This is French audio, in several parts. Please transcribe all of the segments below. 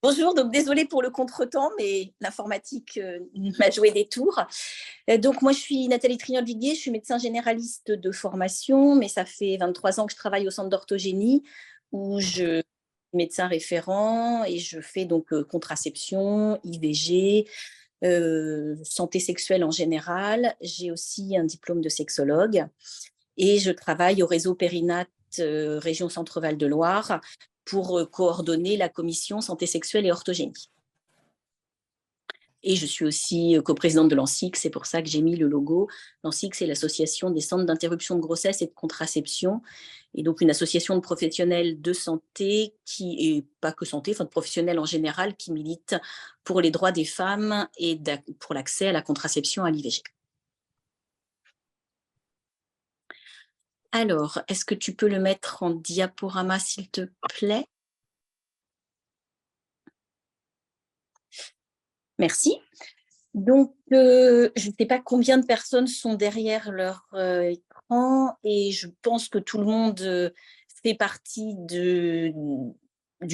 Bonjour, donc désolée pour le contretemps, mais l'informatique m'a joué des tours. Donc moi, je suis Nathalie Trignol-Viguier, je suis médecin généraliste de formation, mais ça fait 23 ans que je travaille au centre d'orthogénie où je suis médecin référent et je fais donc contraception, IVG, santé sexuelle en général. J'ai aussi un diplôme de sexologue et je travaille au réseau Périnat région Centre-Val de Loire pour coordonner la commission santé sexuelle et orthogénie. Et je suis aussi coprésidente de l'ANSIC, c'est pour ça que j'ai mis le logo. L'ANSIC, c'est l'association des centres d'interruption de grossesse et de contraception, et donc une association de professionnels de santé qui, et pas que santé, enfin de professionnels en général, qui militent pour les droits des femmes et pour l'accès à la contraception à l'IVG. Alors, est-ce que tu peux le mettre en diaporama, s'il te plaît? Merci. Donc, je ne sais pas combien de personnes sont derrière leur écran et je pense que tout le monde fait partie d'une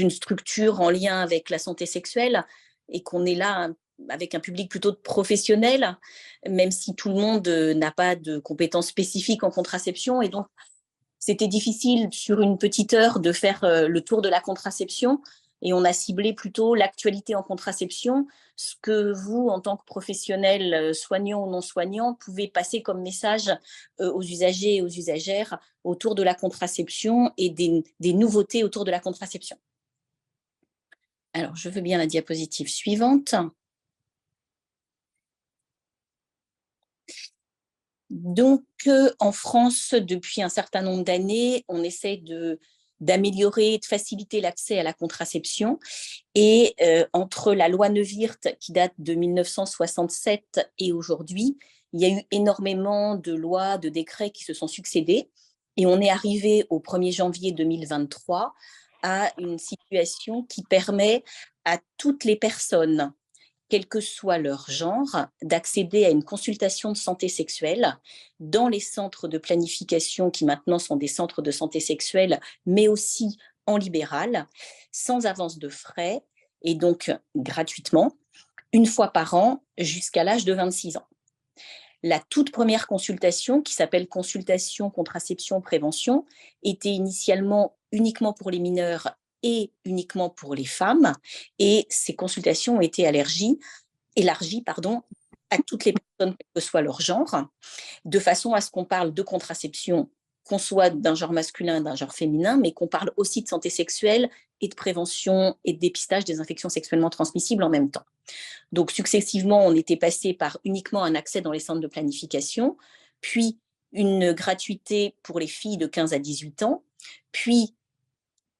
structure en lien avec la santé sexuelle et qu'on est là avec un public plutôt de professionnels, même si tout le monde n'a pas de compétences spécifiques en contraception. Et donc, c'était difficile sur une petite heure de faire le tour de la contraception et on a ciblé plutôt l'actualité en contraception, ce que vous, en tant que professionnel, soignant ou non soignant, pouvez passer comme message aux usagers et aux usagères autour de la contraception et des nouveautés autour de la contraception. Alors, je veux bien la diapositive suivante. Donc, en France, depuis un certain nombre d'années, on essaie d'améliorer, de faciliter l'accès à la contraception. Et entre la loi Neuwirth, qui date de 1967, et aujourd'hui, il y a eu énormément de lois, de décrets qui se sont succédés. Et on est arrivé au 1er janvier 2023 à une situation qui permet à toutes les personnes, quel que soit leur genre, d'accéder à une consultation de santé sexuelle dans les centres de planification qui maintenant sont des centres de santé sexuelle, mais aussi en libéral, sans avance de frais et donc gratuitement, une fois par an jusqu'à l'âge de 26 ans. La toute première consultation, qui s'appelle consultation contraception prévention, était initialement uniquement pour les mineurs et uniquement pour les femmes. Et ces consultations ont été élargies à toutes les personnes, quel que soit leur genre, de façon à ce qu'on parle de contraception, qu'on soit d'un genre masculin, d'un genre féminin, mais qu'on parle aussi de santé sexuelle et de prévention et de dépistage des infections sexuellement transmissibles en même temps. Donc, successivement, on était passé par uniquement un accès dans les centres de planification, puis une gratuité pour les filles de 15 à 18 ans, puis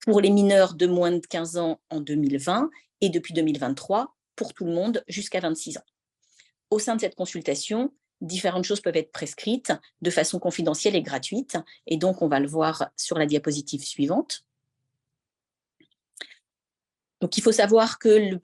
pour les mineurs de moins de 15 ans en 2020, et depuis 2023, pour tout le monde jusqu'à 26 ans. Au sein de cette consultation, différentes choses peuvent être prescrites de façon confidentielle et gratuite, et donc on va le voir sur la diapositive suivante. Donc, il faut savoir que la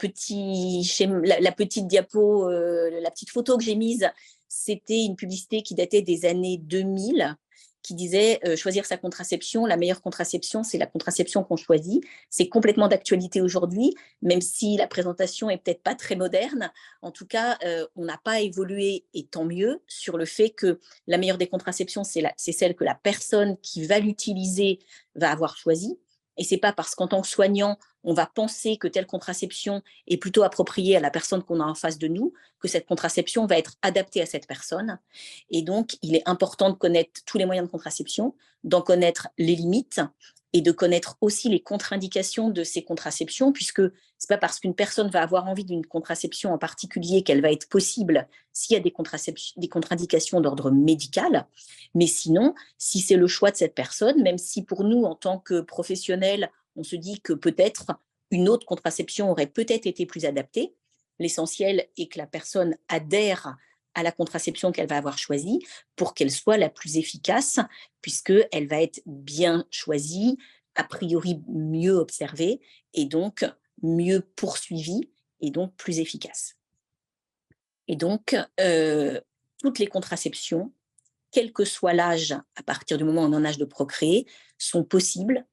petite diapo, la petite photo que j'ai mise, c'était une publicité qui datait des années 2000, qui disait choisir sa contraception, la meilleure contraception, c'est la contraception qu'on choisit. C'est complètement d'actualité aujourd'hui, même si la présentation est peut-être pas très moderne. En tout cas, on n'a pas évolué, et tant mieux, sur le fait que la meilleure des contraceptions, c'est celle que la personne qui va l'utiliser va avoir choisie. Et c'est pas parce qu'en tant que soignant, on va penser que telle contraception est plutôt appropriée à la personne qu'on a en face de nous, que cette contraception va être adaptée à cette personne. Et donc, il est important de connaître tous les moyens de contraception, d'en connaître les limites et de connaître aussi les contre-indications de ces contraceptions, puisque c'est pas parce qu'une personne va avoir envie d'une contraception en particulier qu'elle va être possible s'il y a des contre-indications d'ordre médical. Mais sinon, si c'est le choix de cette personne, même si pour nous, en tant que professionnels, on se dit que peut-être une autre contraception aurait peut-être été plus adaptée, l'essentiel est que la personne adhère à la contraception qu'elle va avoir choisie pour qu'elle soit la plus efficace, puisqu'elle va être bien choisie, a priori mieux observée, et donc mieux poursuivie, et donc plus efficace. Et donc, toutes les contraceptions, quel que soit l'âge, à partir du moment où on est en âge de procréer, sont possibles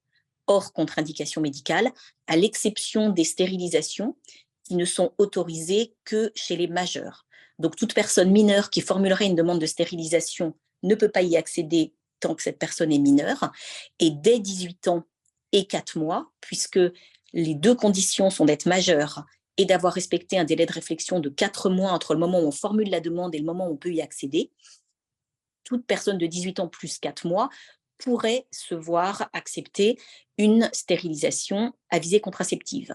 hors contre-indication médicale, à l'exception des stérilisations qui ne sont autorisées que chez les majeurs. Donc, toute personne mineure qui formulerait une demande de stérilisation ne peut pas y accéder tant que cette personne est mineure. Et dès 18 ans et 4 mois, puisque les deux conditions sont d'être majeur et d'avoir respecté un délai de réflexion de 4 mois entre le moment où on formule la demande et le moment où on peut y accéder, toute personne de 18 ans plus 4 mois pourrait se voir accepter une stérilisation à visée contraceptive.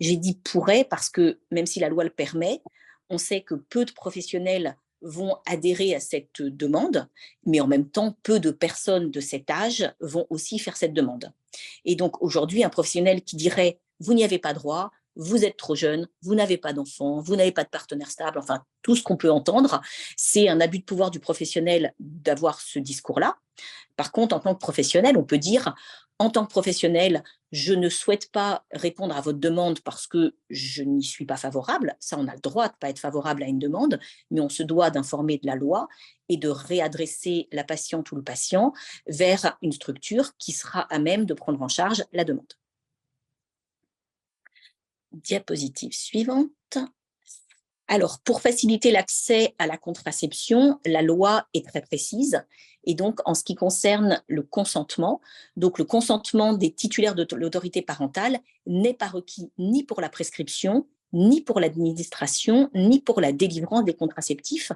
J'ai dit pourrait parce que même si la loi le permet, on sait que peu de professionnels vont adhérer à cette demande, mais en même temps, peu de personnes de cet âge vont aussi faire cette demande. Et donc aujourd'hui, un professionnel qui dirait vous n'y avez pas droit, vous êtes trop jeune, vous n'avez pas d'enfant, vous n'avez pas de partenaire stable, enfin tout ce qu'on peut entendre, c'est un abus de pouvoir du professionnel d'avoir ce discours-là. Par contre, en tant que professionnel, on peut dire, en tant que professionnel, je ne souhaite pas répondre à votre demande parce que je n'y suis pas favorable. Ça, on a le droit de ne pas être favorable à une demande, mais on se doit d'informer de la loi et de réadresser la patiente ou le patient vers une structure qui sera à même de prendre en charge la demande. Diapositive suivante. Alors, pour faciliter l'accès à la contraception, la loi est très précise. Et donc, en ce qui concerne le consentement, donc le consentement des titulaires de l'autorité parentale n'est pas requis ni pour la prescription, ni pour l'administration, ni pour la délivrance des contraceptifs,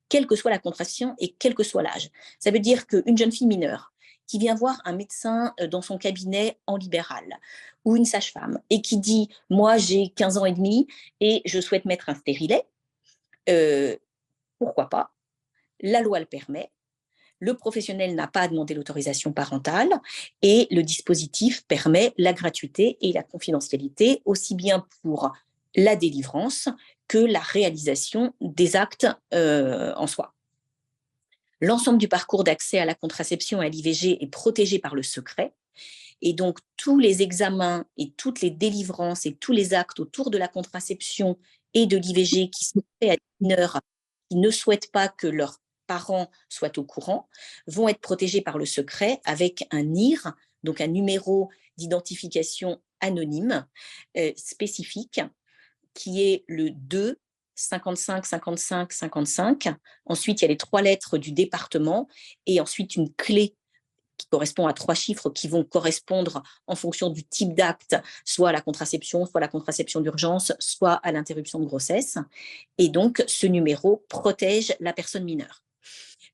quelle que soit la contraception et quel que soit l'âge. Ça veut dire qu'une jeune fille mineure qui vient voir un médecin dans son cabinet en libéral ou une sage-femme et qui dit « moi j'ai 15 ans et demi et je souhaite mettre un stérilet », pourquoi pas? La loi le permet. Le professionnel n'a pas à demander l'autorisation parentale et le dispositif permet la gratuité et la confidentialité aussi bien pour la délivrance que la réalisation des actes en soi. L'ensemble du parcours d'accès à la contraception et à l'IVG est protégé par le secret. Et donc, tous les examens et toutes les délivrances et tous les actes autour de la contraception et de l'IVG qui sont faits à des mineurs qui ne souhaitent pas que leurs parents soient au courant vont être protégés par le secret avec un NIR, donc un numéro d'identification anonyme spécifique, qui est le 2 55 55 55. Ensuite, il y a les 3 lettres du département et ensuite une clé qui correspond à 3 chiffres qui vont correspondre en fonction du type d'acte, soit à la contraception, soit à la contraception d'urgence, soit à l'interruption de grossesse. Et donc, ce numéro protège la personne mineure.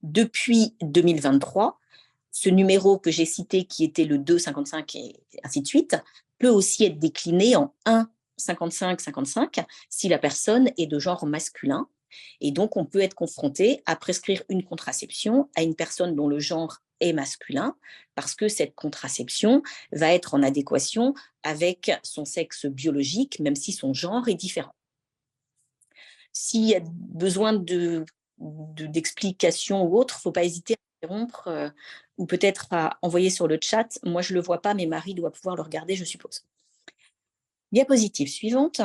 Depuis 2023, ce numéro que j'ai cité, qui était le 2 55 et ainsi de suite, peut aussi être décliné en 1 55 55 si la personne est de genre masculin. Et donc, on peut être confronté à prescrire une contraception à une personne dont le genre est masculin, parce que cette contraception va être en adéquation avec son sexe biologique, même si son genre est différent. S'il y a besoin d'explications ou autre, il ne faut pas hésiter à interrompre ou peut-être à envoyer sur le chat. Moi, je ne le vois pas, mais Marie doit pouvoir le regarder, je suppose. Diapositive suivante.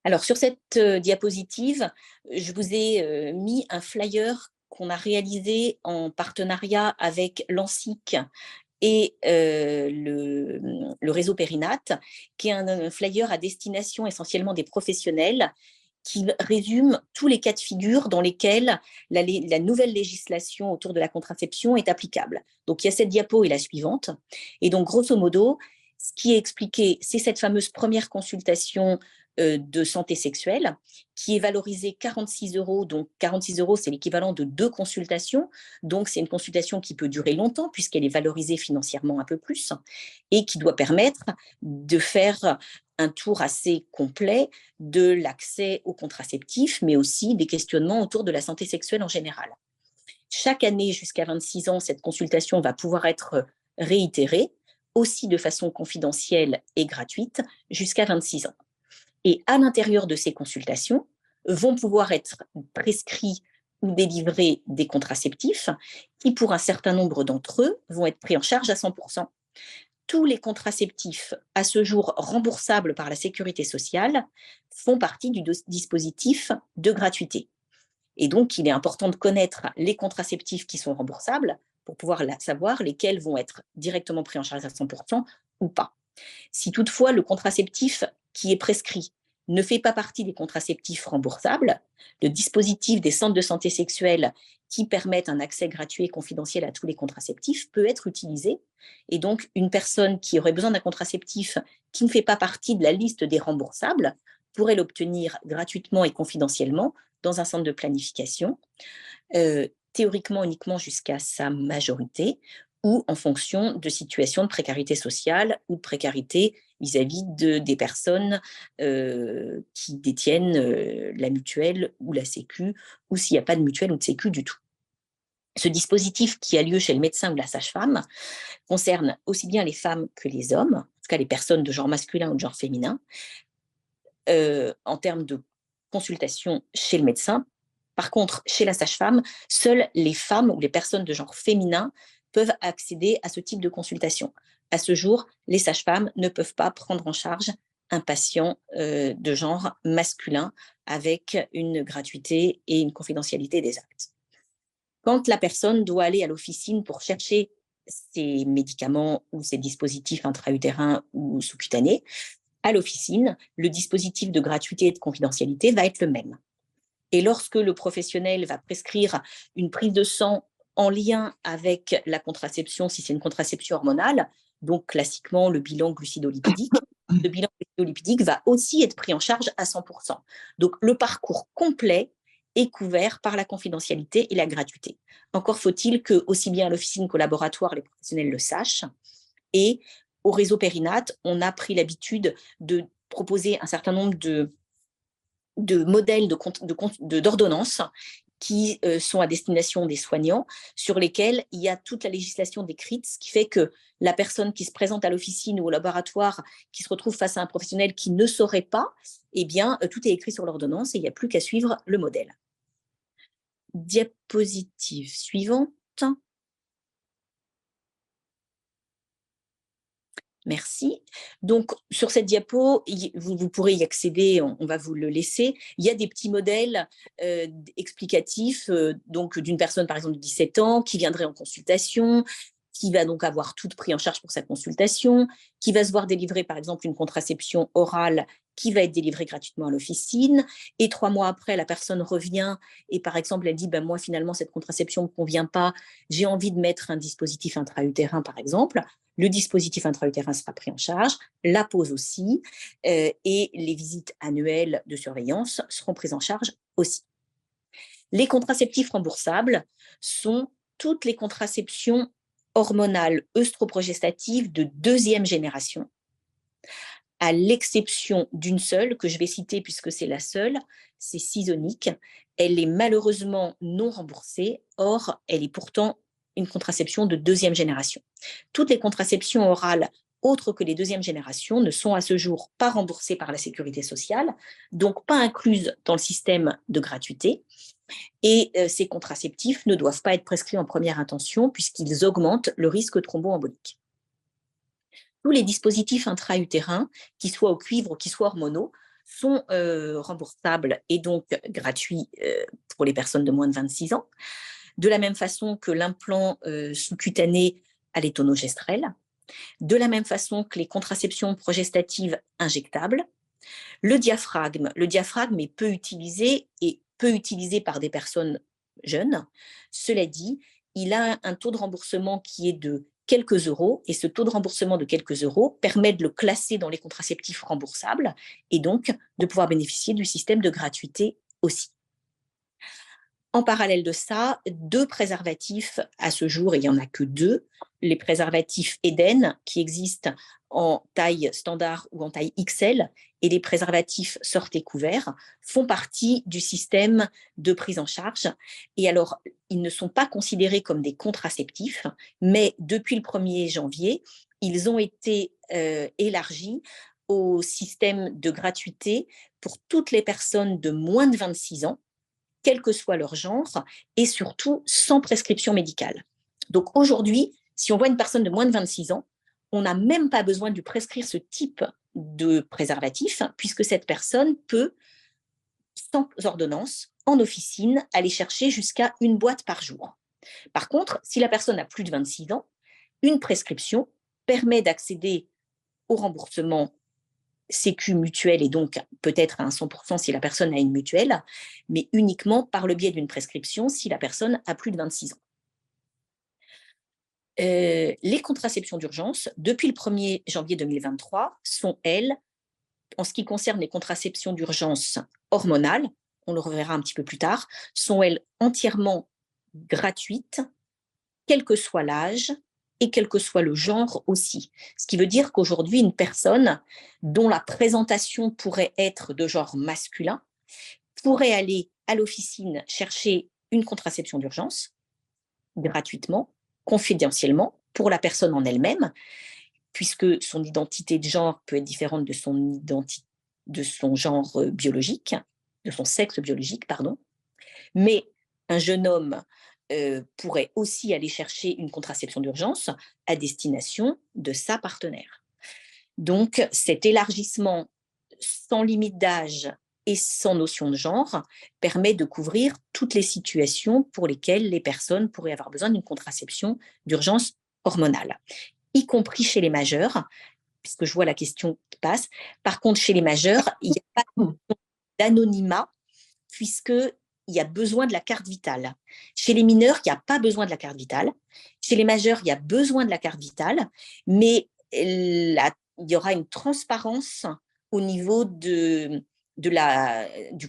Alors, sur cette diapositive, je vous ai mis un flyer qu'on a réalisé en partenariat avec l'ANSIC et le réseau Périnate, qui est un flyer à destination essentiellement des professionnels qui résume tous les cas de figure dans lesquels la nouvelle législation autour de la contraception est applicable. Donc, il y a cette diapo et la suivante. Et donc, grosso modo, ce qui est expliqué, c'est cette fameuse première consultation de santé sexuelle qui est valorisée 46 euros. Donc, 46 euros, c'est l'équivalent de 2 consultations. Donc, c'est une consultation qui peut durer longtemps puisqu'elle est valorisée financièrement un peu plus et qui doit permettre de faire un tour assez complet de l'accès aux contraceptifs, mais aussi des questionnements autour de la santé sexuelle en général. Chaque année, jusqu'à 26 ans, cette consultation va pouvoir être réitérée, aussi de façon confidentielle et gratuite, jusqu'à 26 ans. Et à l'intérieur de ces consultations, vont pouvoir être prescrits ou délivrés des contraceptifs qui, pour un certain nombre d'entre eux, vont être pris en charge à 100%. Tous les contraceptifs à ce jour remboursables par la sécurité sociale font partie du dispositif de gratuité. Et donc, il est important de connaître les contraceptifs qui sont remboursables pour pouvoir savoir lesquels vont être directement pris en charge à 100% ou pas. Si toutefois le contraceptif qui est prescrit ne fait pas partie des contraceptifs remboursables, le dispositif des centres de santé sexuelle qui permettent un accès gratuit et confidentiel à tous les contraceptifs peut être utilisé. Et donc, une personne qui aurait besoin d'un contraceptif qui ne fait pas partie de la liste des remboursables pourrait l'obtenir gratuitement et confidentiellement dans un centre de planification, théoriquement uniquement jusqu'à sa majorité, ou en fonction de situations de précarité sociale ou de précarité vis-à-vis des personnes qui détiennent la mutuelle ou la sécu, ou s'il n'y a pas de mutuelle ou de sécu du tout. Ce dispositif qui a lieu chez le médecin ou la sage-femme concerne aussi bien les femmes que les hommes, en tout cas les personnes de genre masculin ou de genre féminin, en termes de consultation chez le médecin. Par contre, chez la sage-femme, seules les femmes ou les personnes de genre féminin peuvent accéder à ce type de consultation. À ce jour, les sages-femmes ne peuvent pas prendre en charge un patient de genre masculin avec une gratuité et une confidentialité des actes. Quand la personne doit aller à l'officine pour chercher ses médicaments ou ses dispositifs intra-utérins ou sous-cutanés, à l'officine, le dispositif de gratuité et de confidentialité va être le même. Et lorsque le professionnel va prescrire une prise de sang en lien avec la contraception, si c'est une contraception hormonale, donc classiquement le bilan glucidolipidique, le bilan glucidolipidique va aussi être pris en charge à 100%. Donc le parcours complet est couvert par la confidentialité et la gratuité. Encore faut-il que, aussi bien à l'officine qu'au laboratoire, les professionnels le sachent. Et au réseau Périnate, on a pris l'habitude de proposer un certain nombre de modèles d'ordonnances qui sont à destination des soignants, sur lesquels il y a toute la législation décrite, ce qui fait que la personne qui se présente à l'officine ou au laboratoire, qui se retrouve face à un professionnel qui ne saurait pas, eh bien, tout est écrit sur l'ordonnance et il n'y a plus qu'à suivre le modèle. Diapositive suivante. Merci. Donc, sur cette diapo, vous pourrez y accéder, on va vous le laisser. Il y a des petits modèles explicatifs donc d'une personne, par exemple, de 17 ans, qui viendrait en consultation, qui va donc avoir tout pris en charge pour sa consultation, qui va se voir délivrer, par exemple, une contraception orale qui va être délivrée gratuitement à l'officine. Et 3 mois après, la personne revient et, par exemple, elle dit, moi, finalement, cette contraception ne me convient pas, j'ai envie de mettre un dispositif intra-utérin, par exemple. Le dispositif intra-utérin sera pris en charge, la pose aussi, et les visites annuelles de surveillance seront prises en charge aussi. Les contraceptifs remboursables sont toutes les contraceptions hormonales œstroprogestatives de 2e génération, à l'exception d'une seule, que je vais citer puisque c'est la seule, c'est Cysonic. Elle est malheureusement non remboursée, or elle est pourtant une contraception de 2e génération. Toutes les contraceptions orales autres que les 2e générations ne sont à ce jour pas remboursées par la sécurité sociale, donc pas incluses dans le système de gratuité. Et ces contraceptifs ne doivent pas être prescrits en première intention puisqu'ils augmentent le risque thromboembolique. Tous les dispositifs intra-utérins, qu'ils soient au cuivre ou qu'ils soient hormonaux, sont remboursables et donc gratuits pour les personnes de moins de 26 ans, de la même façon que l'implant sous-cutané à l'étonogestrel, de la même façon que les contraceptions progestatives injectables. Le diaphragme est peu utilisé et peu utilisé par des personnes jeunes. Cela dit, il a un taux de remboursement qui est de quelques euros et ce taux de remboursement de quelques euros permet de le classer dans les contraceptifs remboursables et donc de pouvoir bénéficier du système de gratuité aussi. En parallèle de ça, 2 préservatifs à ce jour, et il n'y en a que 2, les préservatifs Eden qui existent en taille standard ou en taille XL et les préservatifs sortez couverts font partie du système de prise en charge. Et alors, ils ne sont pas considérés comme des contraceptifs, mais depuis le 1er janvier, ils ont été élargis au système de gratuité pour toutes les personnes de moins de 26 ans, quel que soit leur genre, et surtout sans prescription médicale. Donc aujourd'hui, si on voit une personne de moins de 26 ans, on n'a même pas besoin de lui prescrire ce type de préservatif, puisque cette personne peut, sans ordonnance, en officine, aller chercher jusqu'à 1 boîte par jour. Par contre, si la personne a plus de 26 ans, une prescription permet d'accéder au remboursement Sécu mutuelle et donc peut-être à un 100% si la personne a une mutuelle, mais uniquement par le biais d'une prescription si la personne a plus de 26 ans. Les contraceptions d'urgence, depuis le 1er janvier 2023, sont, elles, en ce qui concerne les contraceptions d'urgence hormonales, on le reverra un petit peu plus tard, sont, elles, entièrement gratuites, quel que soit l'âge et quel que soit le genre aussi. Ce qui veut dire qu'aujourd'hui, une personne dont la présentation pourrait être de genre masculin pourrait aller à l'officine chercher une contraception d'urgence gratuitement, confidentiellement, pour la personne en elle-même, puisque son identité de genre peut être différente de son genre biologique, de son sexe biologique, pardon. Mais un jeune homme pourrait aussi aller chercher une contraception d'urgence à destination de sa partenaire. Donc, cet élargissement sans limite d'âge et sans notion de genre permet de couvrir toutes les situations pour lesquelles les personnes pourraient avoir besoin d'une contraception d'urgence hormonale, y compris chez les majeurs, puisque je vois la question qui passe. Par contre, chez les majeurs, il n'y a pas d'anonymat, puisqu'il y a besoin de la carte vitale. Chez les mineurs, il n'y a pas besoin de la carte vitale. Chez les majeurs, il y a besoin de la carte vitale, mais il y aura une transparence au niveau du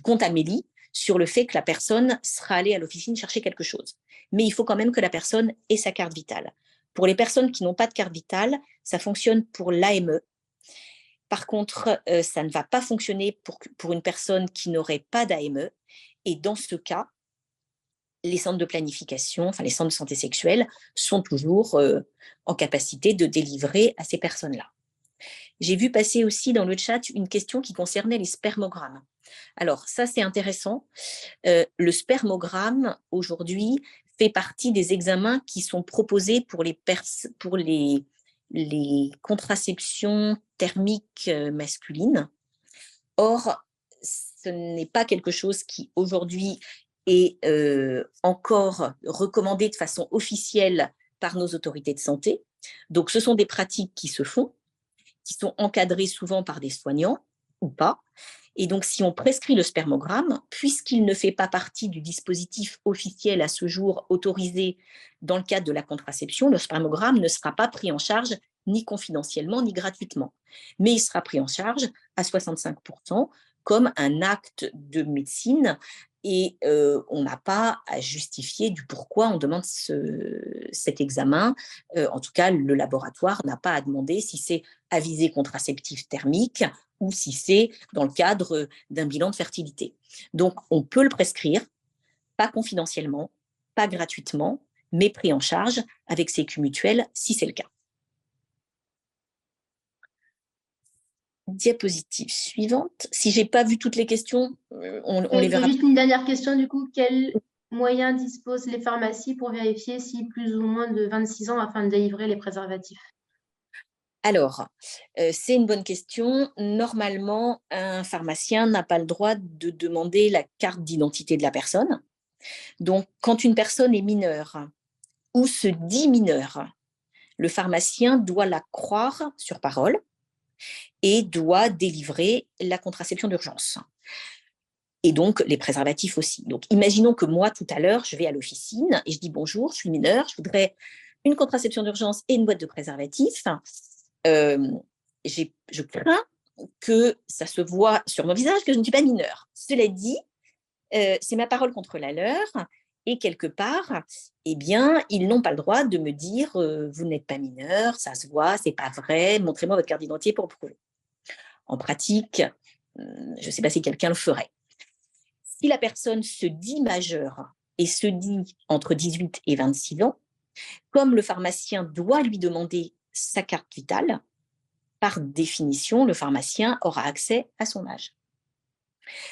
compte Amélie sur le fait que la personne sera allée à l'officine chercher quelque chose. Mais il faut quand même que la personne ait sa carte vitale. Pour les personnes qui n'ont pas de carte vitale, ça fonctionne pour l'AME. Par contre, ça ne va pas fonctionner pour une personne qui n'aurait pas d'AME. Et dans ce cas, les centres de planification, enfin les centres de santé sexuelle, sont toujours en capacité de délivrer à ces personnes-là. J'ai vu passer aussi dans le chat une question qui concernait les spermogrammes. Alors ça, c'est intéressant. Le spermogramme, aujourd'hui, fait partie des examens qui sont proposés pour les contraceptions thermiques masculines. Or, ce n'est pas quelque chose qui, aujourd'hui, est encore recommandé de façon officielle par nos autorités de santé. Donc, ce sont des pratiques qui se font, qui sont encadrées souvent par des soignants ou pas. Et donc, si on prescrit le spermogramme, puisqu'il ne fait pas partie du dispositif officiel à ce jour autorisé dans le cadre de la contraception, le spermogramme ne sera pas pris en charge ni confidentiellement ni gratuitement. Mais il sera pris en charge à 65% comme un acte de médecine et on n'a pas à justifier du pourquoi on demande cet examen. En tout cas, le laboratoire n'a pas à demander si c'est à visée contraceptive thermique ou si c'est dans le cadre d'un bilan de fertilité. Donc, on peut le prescrire, pas confidentiellement, pas gratuitement, mais pris en charge avec Sécu mutuelle si c'est le cas. Diapositive suivante. Si je n'ai pas vu toutes les questions, on les verra. Juste une dernière question, du coup. Quels moyens disposent les pharmacies pour vérifier si plus ou moins de 26 ans afin de délivrer les préservatifs? Alors, c'est une bonne question. Normalement, un pharmacien n'a pas le droit de demander la carte d'identité de la personne. Donc, quand une personne est mineure ou se dit mineure, le pharmacien doit la croire sur parole et doit délivrer la contraception d'urgence. Et donc, les préservatifs aussi. Donc, imaginons que moi, tout à l'heure, je vais à l'officine et je dis bonjour, je suis mineure, je voudrais une contraception d'urgence et une boîte de préservatifs. Je crains que ça se voit sur mon visage que je ne suis pas mineure. Cela dit, c'est ma parole contre la leur. Et quelque part, eh bien, ils n'ont pas le droit de me dire vous n'êtes pas mineur, ça se voit, c'est pas vrai, montrez-moi votre carte d'identité pour le prouver. En pratique, je ne sais pas si quelqu'un le ferait. Si la personne se dit majeure et se dit entre 18 et 26 ans, comme le pharmacien doit lui demander sa carte vitale, par définition, le pharmacien aura accès à son âge.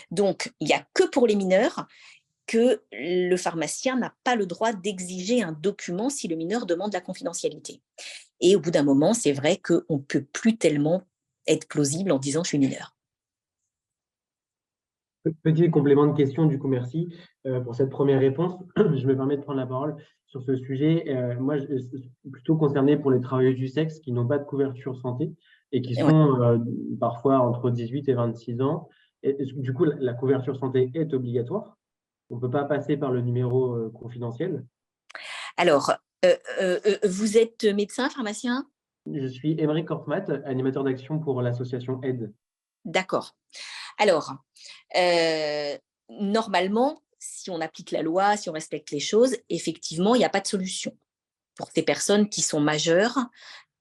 Donc, il n'y a que pour les mineurs que le pharmacien n'a pas le droit d'exiger un document si le mineur demande la confidentialité. Et au bout d'un moment, c'est vrai qu'on ne peut plus tellement être plausible en disant « je suis mineur ». Petit complément de question, du coup, merci pour cette première réponse. Je me permets de prendre la parole sur ce sujet. Moi, je suis plutôt concerné pour les travailleuses du sexe qui n'ont pas de couverture santé et qui Ouais. sont parfois entre 18 et 26 ans. Du coup, la couverture santé est obligatoire. On ne peut pas passer par le numéro confidentiel. Alors, vous êtes médecin, pharmacien? Je suis Émeric Korfmat, animateur d'action pour l'association AIDE. D'accord. Alors, normalement, si on applique la loi, si on respecte les choses, effectivement, il n'y a pas de solution. Pour ces personnes qui sont majeures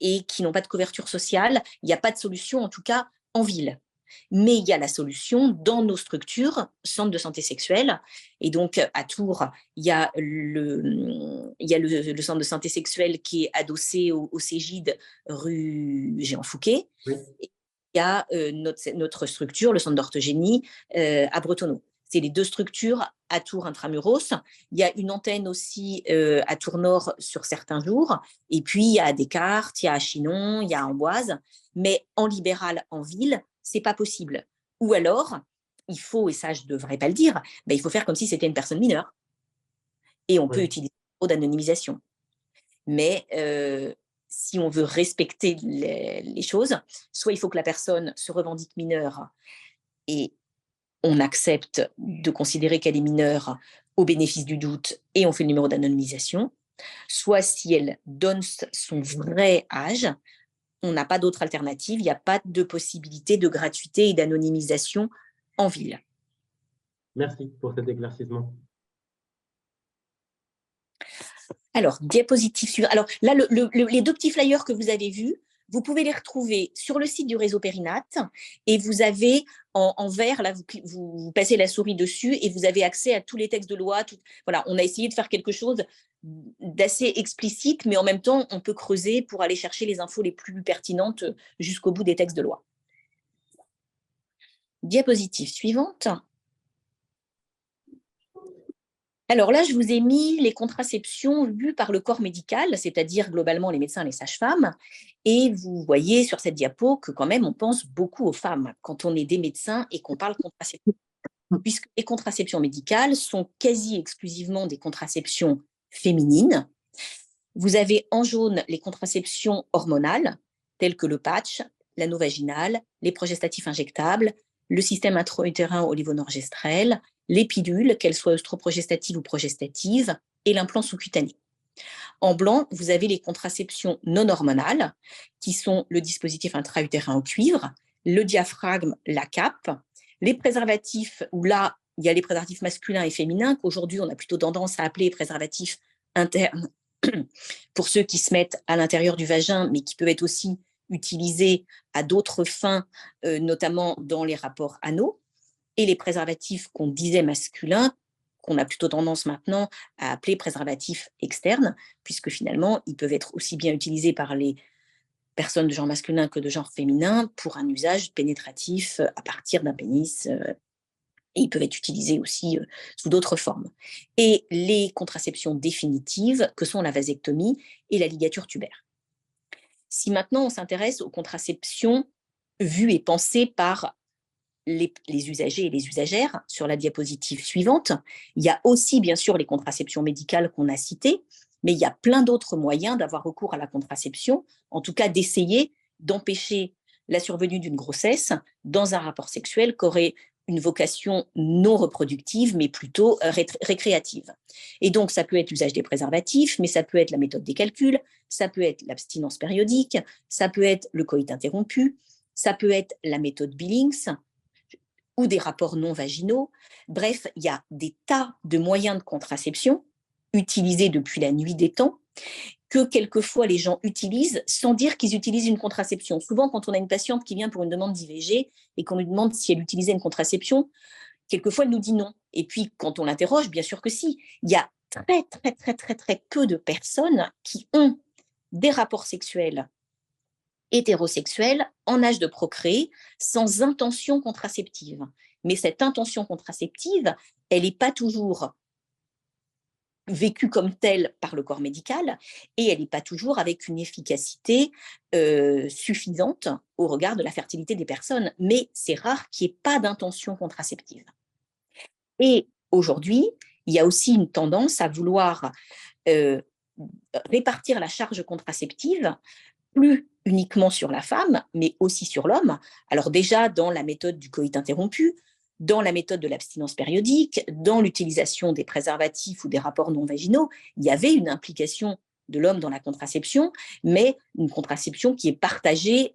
et qui n'ont pas de couverture sociale, il n'y a pas de solution, en tout cas en ville. Mais il y a la solution dans nos structures, centres de santé sexuelle. Et donc, à Tours, il y a le centre de santé sexuelle qui est adossé au Cégide, rue Géant Fouquet. Oui. Il y a notre structure, le centre d'orthogénie, à Bretonneau. C'est les deux structures à Tours intramuros. Il y a une antenne aussi à Tours Nord sur certains jours. Et puis, il y a à Descartes, il y a à Chinon, il y a à Amboise. Mais en libéral, en ville, c'est pas possible. Ou alors, il faut, et ça je ne devrais pas le dire, ben, il faut faire comme si c'était une personne mineure. Et on peut Oui. utiliser le mot d'anonymisation. Mais si on veut respecter les choses, soit il faut que la personne se revendique mineure et on accepte de considérer qu'elle est mineure au bénéfice du doute et on fait le numéro d'anonymisation, soit si elle donne son vrai âge, on n'a pas d'autre alternative, il n'y a pas de possibilité de gratuité et d'anonymisation en ville. Merci pour cet éclaircissement. Alors, diapositive suivante. Alors là, les deux petits flyers que vous avez vus, vous pouvez les retrouver sur le site du réseau Périnate et vous avez en vert, là, vous passez la souris dessus et vous avez accès à tous les textes de loi. Voilà, on a essayé de faire quelque chose d'assez explicite, mais en même temps, on peut creuser pour aller chercher les infos les plus pertinentes jusqu'au bout des textes de loi. Diapositive suivante. Alors là, je vous ai mis les contraceptions vues par le corps médical, c'est-à-dire globalement les médecins et les sages-femmes. Et vous voyez sur cette diapo que quand même, on pense beaucoup aux femmes quand on est des médecins et qu'on parle contraception. Puisque les contraceptions médicales sont quasi exclusivement des contraceptions féminines. Vous avez en jaune les contraceptions hormonales, telles que le patch, l'anneau vaginal, les progestatifs injectables, le système intra-utérin olivonorgestrel, les pilules, qu'elles soient œstroprogestatives ou progestatives, et l'implant sous-cutané. En blanc, vous avez les contraceptions non hormonales, qui sont le dispositif intra-utérin au cuivre, le diaphragme, la cape, les préservatifs, où là, il y a les préservatifs masculins et féminins, qu'aujourd'hui, on a plutôt tendance à appeler préservatifs internes pour ceux qui se mettent à l'intérieur du vagin, mais qui peuvent être aussi utilisés à d'autres fins, notamment dans les rapports anaux, et les préservatifs qu'on disait masculins, qu'on a plutôt tendance maintenant à appeler préservatifs externes, puisque finalement, ils peuvent être aussi bien utilisés par les personnes de genre masculin que de genre féminin pour un usage pénétratif à partir d'un pénis. Et ils peuvent être utilisés aussi sous d'autres formes. Et les contraceptions définitives, que sont la vasectomie et la ligature tubaire. Si maintenant on s'intéresse aux contraceptions vues et pensées par les usagers et les usagères, sur la diapositive suivante, il y a aussi bien sûr les contraceptions médicales qu'on a citées, mais il y a plein d'autres moyens d'avoir recours à la contraception, en tout cas d'essayer d'empêcher la survenue d'une grossesse dans un rapport sexuel qui aurait une vocation non reproductive, mais plutôt récréative. Et donc, ça peut être l'usage des préservatifs, mais ça peut être la méthode des calculs, ça peut être l'abstinence périodique, ça peut être le coït interrompu, ça peut être la méthode Billings, ou des rapports non vaginaux. Bref, il y a des tas de moyens de contraception utilisés depuis la nuit des temps que quelquefois les gens utilisent sans dire qu'ils utilisent une contraception. Souvent, quand on a une patiente qui vient pour une demande d'IVG et qu'on lui demande si elle utilisait une contraception, quelquefois elle nous dit non. Et puis, quand on l'interroge, bien sûr que si. Il y a très peu de personnes qui ont des rapports sexuels hétérosexuels en âge de procréer sans intention contraceptive. Mais cette intention contraceptive, elle n'est pas toujours vécue comme telle par le corps médical et elle n'est pas toujours avec une efficacité suffisante au regard de la fertilité des personnes. Mais c'est rare qu'il n'y ait pas d'intention contraceptive. Et aujourd'hui, il y a aussi une tendance à vouloir répartir la charge contraceptive plus uniquement sur la femme, mais aussi sur l'homme. Alors déjà, dans la méthode du coït interrompu, dans la méthode de l'abstinence périodique, dans l'utilisation des préservatifs ou des rapports non vaginaux, il y avait une implication de l'homme dans la contraception, mais une contraception qui est partagée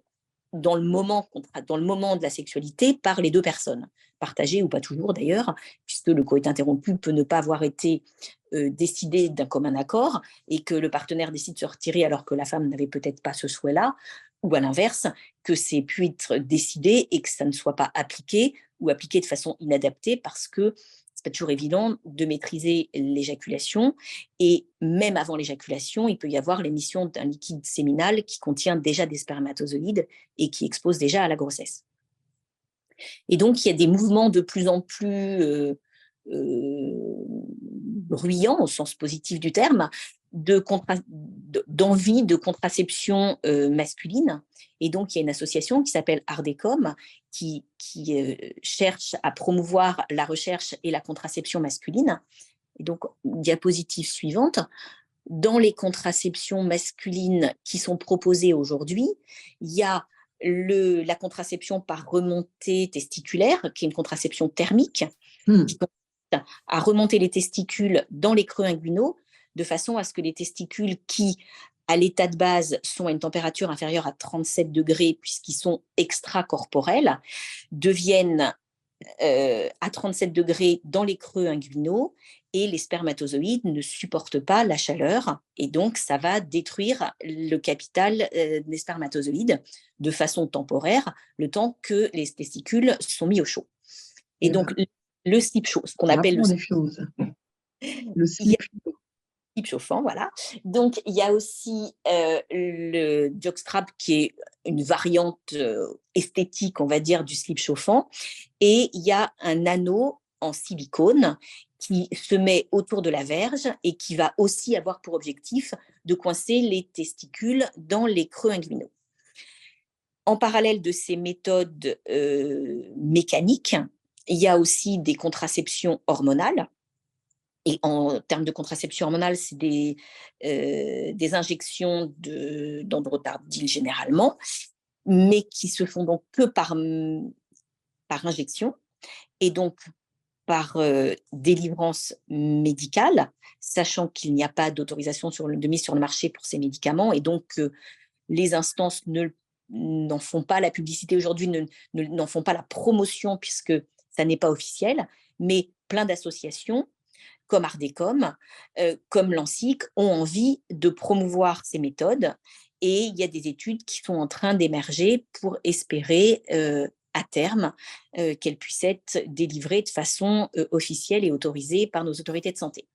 dans le moment de la sexualité par les deux personnes. Partagée ou pas toujours d'ailleurs, puisque le coït interrompu peut ne pas avoir été décidé d'un commun accord et que le partenaire décide de se retirer alors que la femme n'avait peut-être pas ce souhait-là, ou à l'inverse, que c'est pu être décidé et que ça ne soit pas appliqué ou appliqué de façon inadaptée parce que c'est pas toujours évident de maîtriser l'éjaculation et même avant l'éjaculation, il peut y avoir l'émission d'un liquide séminal qui contient déjà des spermatozoïdes et qui expose déjà à la grossesse. Et donc, il y a des mouvements de plus en plus bruyants, au sens positif du terme, d'envie de contraception masculine. Et donc, il y a une association qui s'appelle Ardecom qui cherche à promouvoir la recherche et la contraception masculine. Et donc, diapositive suivante. Dans les contraceptions masculines qui sont proposées aujourd'hui, il y a la contraception par remontée testiculaire, qui est une contraception thermique, qui consiste à remonter les testicules dans les creux inguinaux, de façon à ce que les testicules qui, à l'état de base, sont à une température inférieure à 37 degrés, puisqu'ils sont extracorporels, deviennent à 37 degrés dans les creux inguinaux et les spermatozoïdes ne supportent pas la chaleur et donc ça va détruire le capital des spermatozoïdes de façon temporaire le temps que les testicules sont mis au chaud. Et donc le slip chaud, ce qu'on appelle le slip chauffant, voilà. Donc, il y a aussi le jockstrap qui est une variante esthétique, on va dire, du slip chauffant. Et il y a un anneau en silicone qui se met autour de la verge et qui va aussi avoir pour objectif de coincer les testicules dans les creux inguinaux. En parallèle de ces méthodes mécaniques, il y a aussi des contraceptions hormonales. Et en termes de contraception hormonale, c'est des injections d'androtardil généralement, mais qui se font donc que par injection et donc par délivrance médicale, sachant qu'il n'y a pas d'autorisation de mise sur le marché pour ces médicaments et donc les instances n'en font pas la publicité aujourd'hui, n'en font pas la promotion puisque ça n'est pas officiel, mais plein d'associations comme Ardecom, comme l'ANSIC, ont envie de promouvoir ces méthodes. Et il y a des études qui sont en train d'émerger pour espérer, à terme, qu'elles puissent être délivrées de façon officielle et autorisée par nos autorités de santé.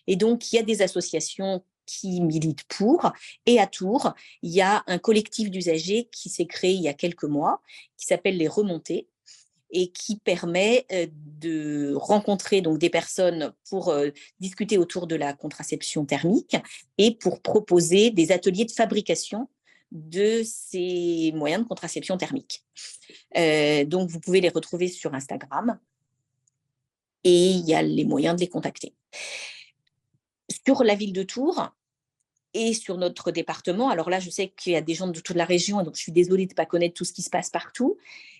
Et donc, il y a des associations qui militent pour. Et à Tours, il y a un collectif d'usagers qui s'est créé il y a quelques mois, qui s'appelle les Remontées, et qui permet de rencontrer donc des personnes pour discuter autour de la contraception thermique et pour proposer des ateliers de fabrication de ces moyens de contraception thermique. Donc, vous pouvez les retrouver sur Instagram et il y a les moyens de les contacter. Sur la ville de Tours, et sur notre département, alors là, je sais qu'il y a des gens de toute la région, et donc je suis désolée de ne pas connaître tout ce qui se passe partout,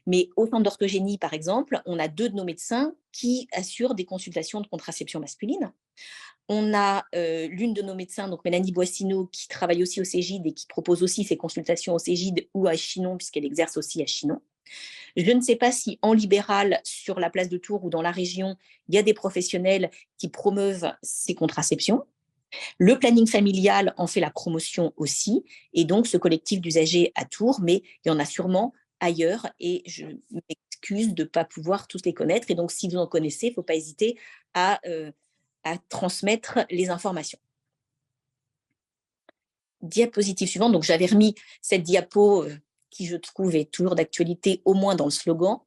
mais au centre d'orthogénie, par exemple, on a 2 de nos médecins qui assurent des consultations de contraception masculine. On a l'une de nos médecins, donc Mélanie Boissineau, qui travaille aussi au Cégide et qui propose aussi ses consultations au Cégide ou à Chinon, puisqu'elle exerce aussi à Chinon. Je ne sais pas si en libéral, sur la place de Tours ou dans la région, il y a des professionnels qui promeuvent ces contraceptions. Le planning familial en fait la promotion aussi, et donc ce collectif d'usagers à Tours, mais il y en a sûrement ailleurs, et je m'excuse de ne pas pouvoir tous les connaître. Et donc, si vous en connaissez, il ne faut pas hésiter à transmettre les informations. Diapositive suivante. Donc, j'avais remis cette diapo qui, je trouve, est toujours d'actualité, au moins dans le slogan.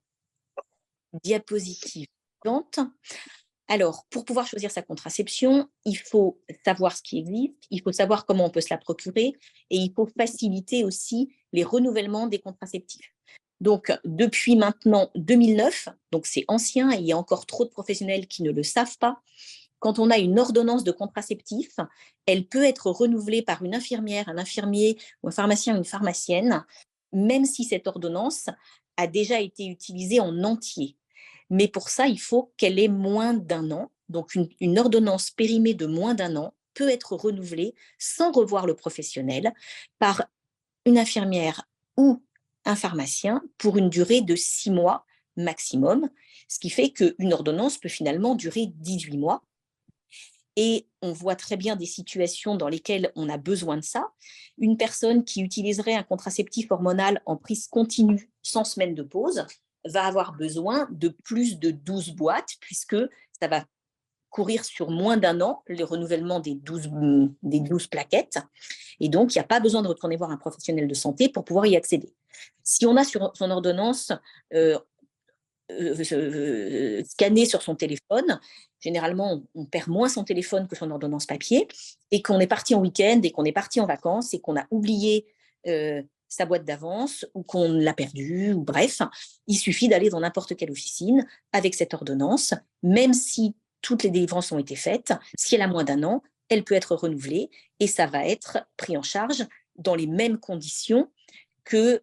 Diapositive suivante. Alors, pour pouvoir choisir sa contraception, il faut savoir ce qui existe, il faut savoir comment on peut se la procurer et il faut faciliter aussi les renouvellements des contraceptifs. Donc, depuis maintenant 2009, donc c'est ancien et il y a encore trop de professionnels qui ne le savent pas, quand on a une ordonnance de contraceptif, elle peut être renouvelée par une infirmière, un infirmier ou un pharmacien ou une pharmacienne, même si cette ordonnance a déjà été utilisée en entier. Mais pour ça, il faut qu'elle ait moins d'1 an. Donc, une ordonnance périmée de moins d'1 an peut être renouvelée sans revoir le professionnel par une infirmière ou un pharmacien pour une durée de 6 mois maximum, ce qui fait qu'une ordonnance peut finalement durer 18 mois. Et on voit très bien des situations dans lesquelles on a besoin de ça. Une personne qui utiliserait un contraceptif hormonal en prise continue sans semaine de pause va avoir besoin de plus de 12 boîtes, puisque ça va courir sur moins d'1 an, le renouvellement des 12 plaquettes. Et donc, il n'y a pas besoin de retourner voir un professionnel de santé pour pouvoir y accéder. Si on a sur son ordonnance scanner sur son téléphone, généralement, on perd moins son téléphone que son ordonnance papier, et qu'on est parti en week-end, et qu'on est parti en vacances, et qu'on a oublié sa boîte d'avance, ou qu'on l'a perdue, ou bref, il suffit d'aller dans n'importe quelle officine avec cette ordonnance, même si toutes les délivrances ont été faites, si elle a moins d'1 an, elle peut être renouvelée, et ça va être pris en charge dans les mêmes conditions que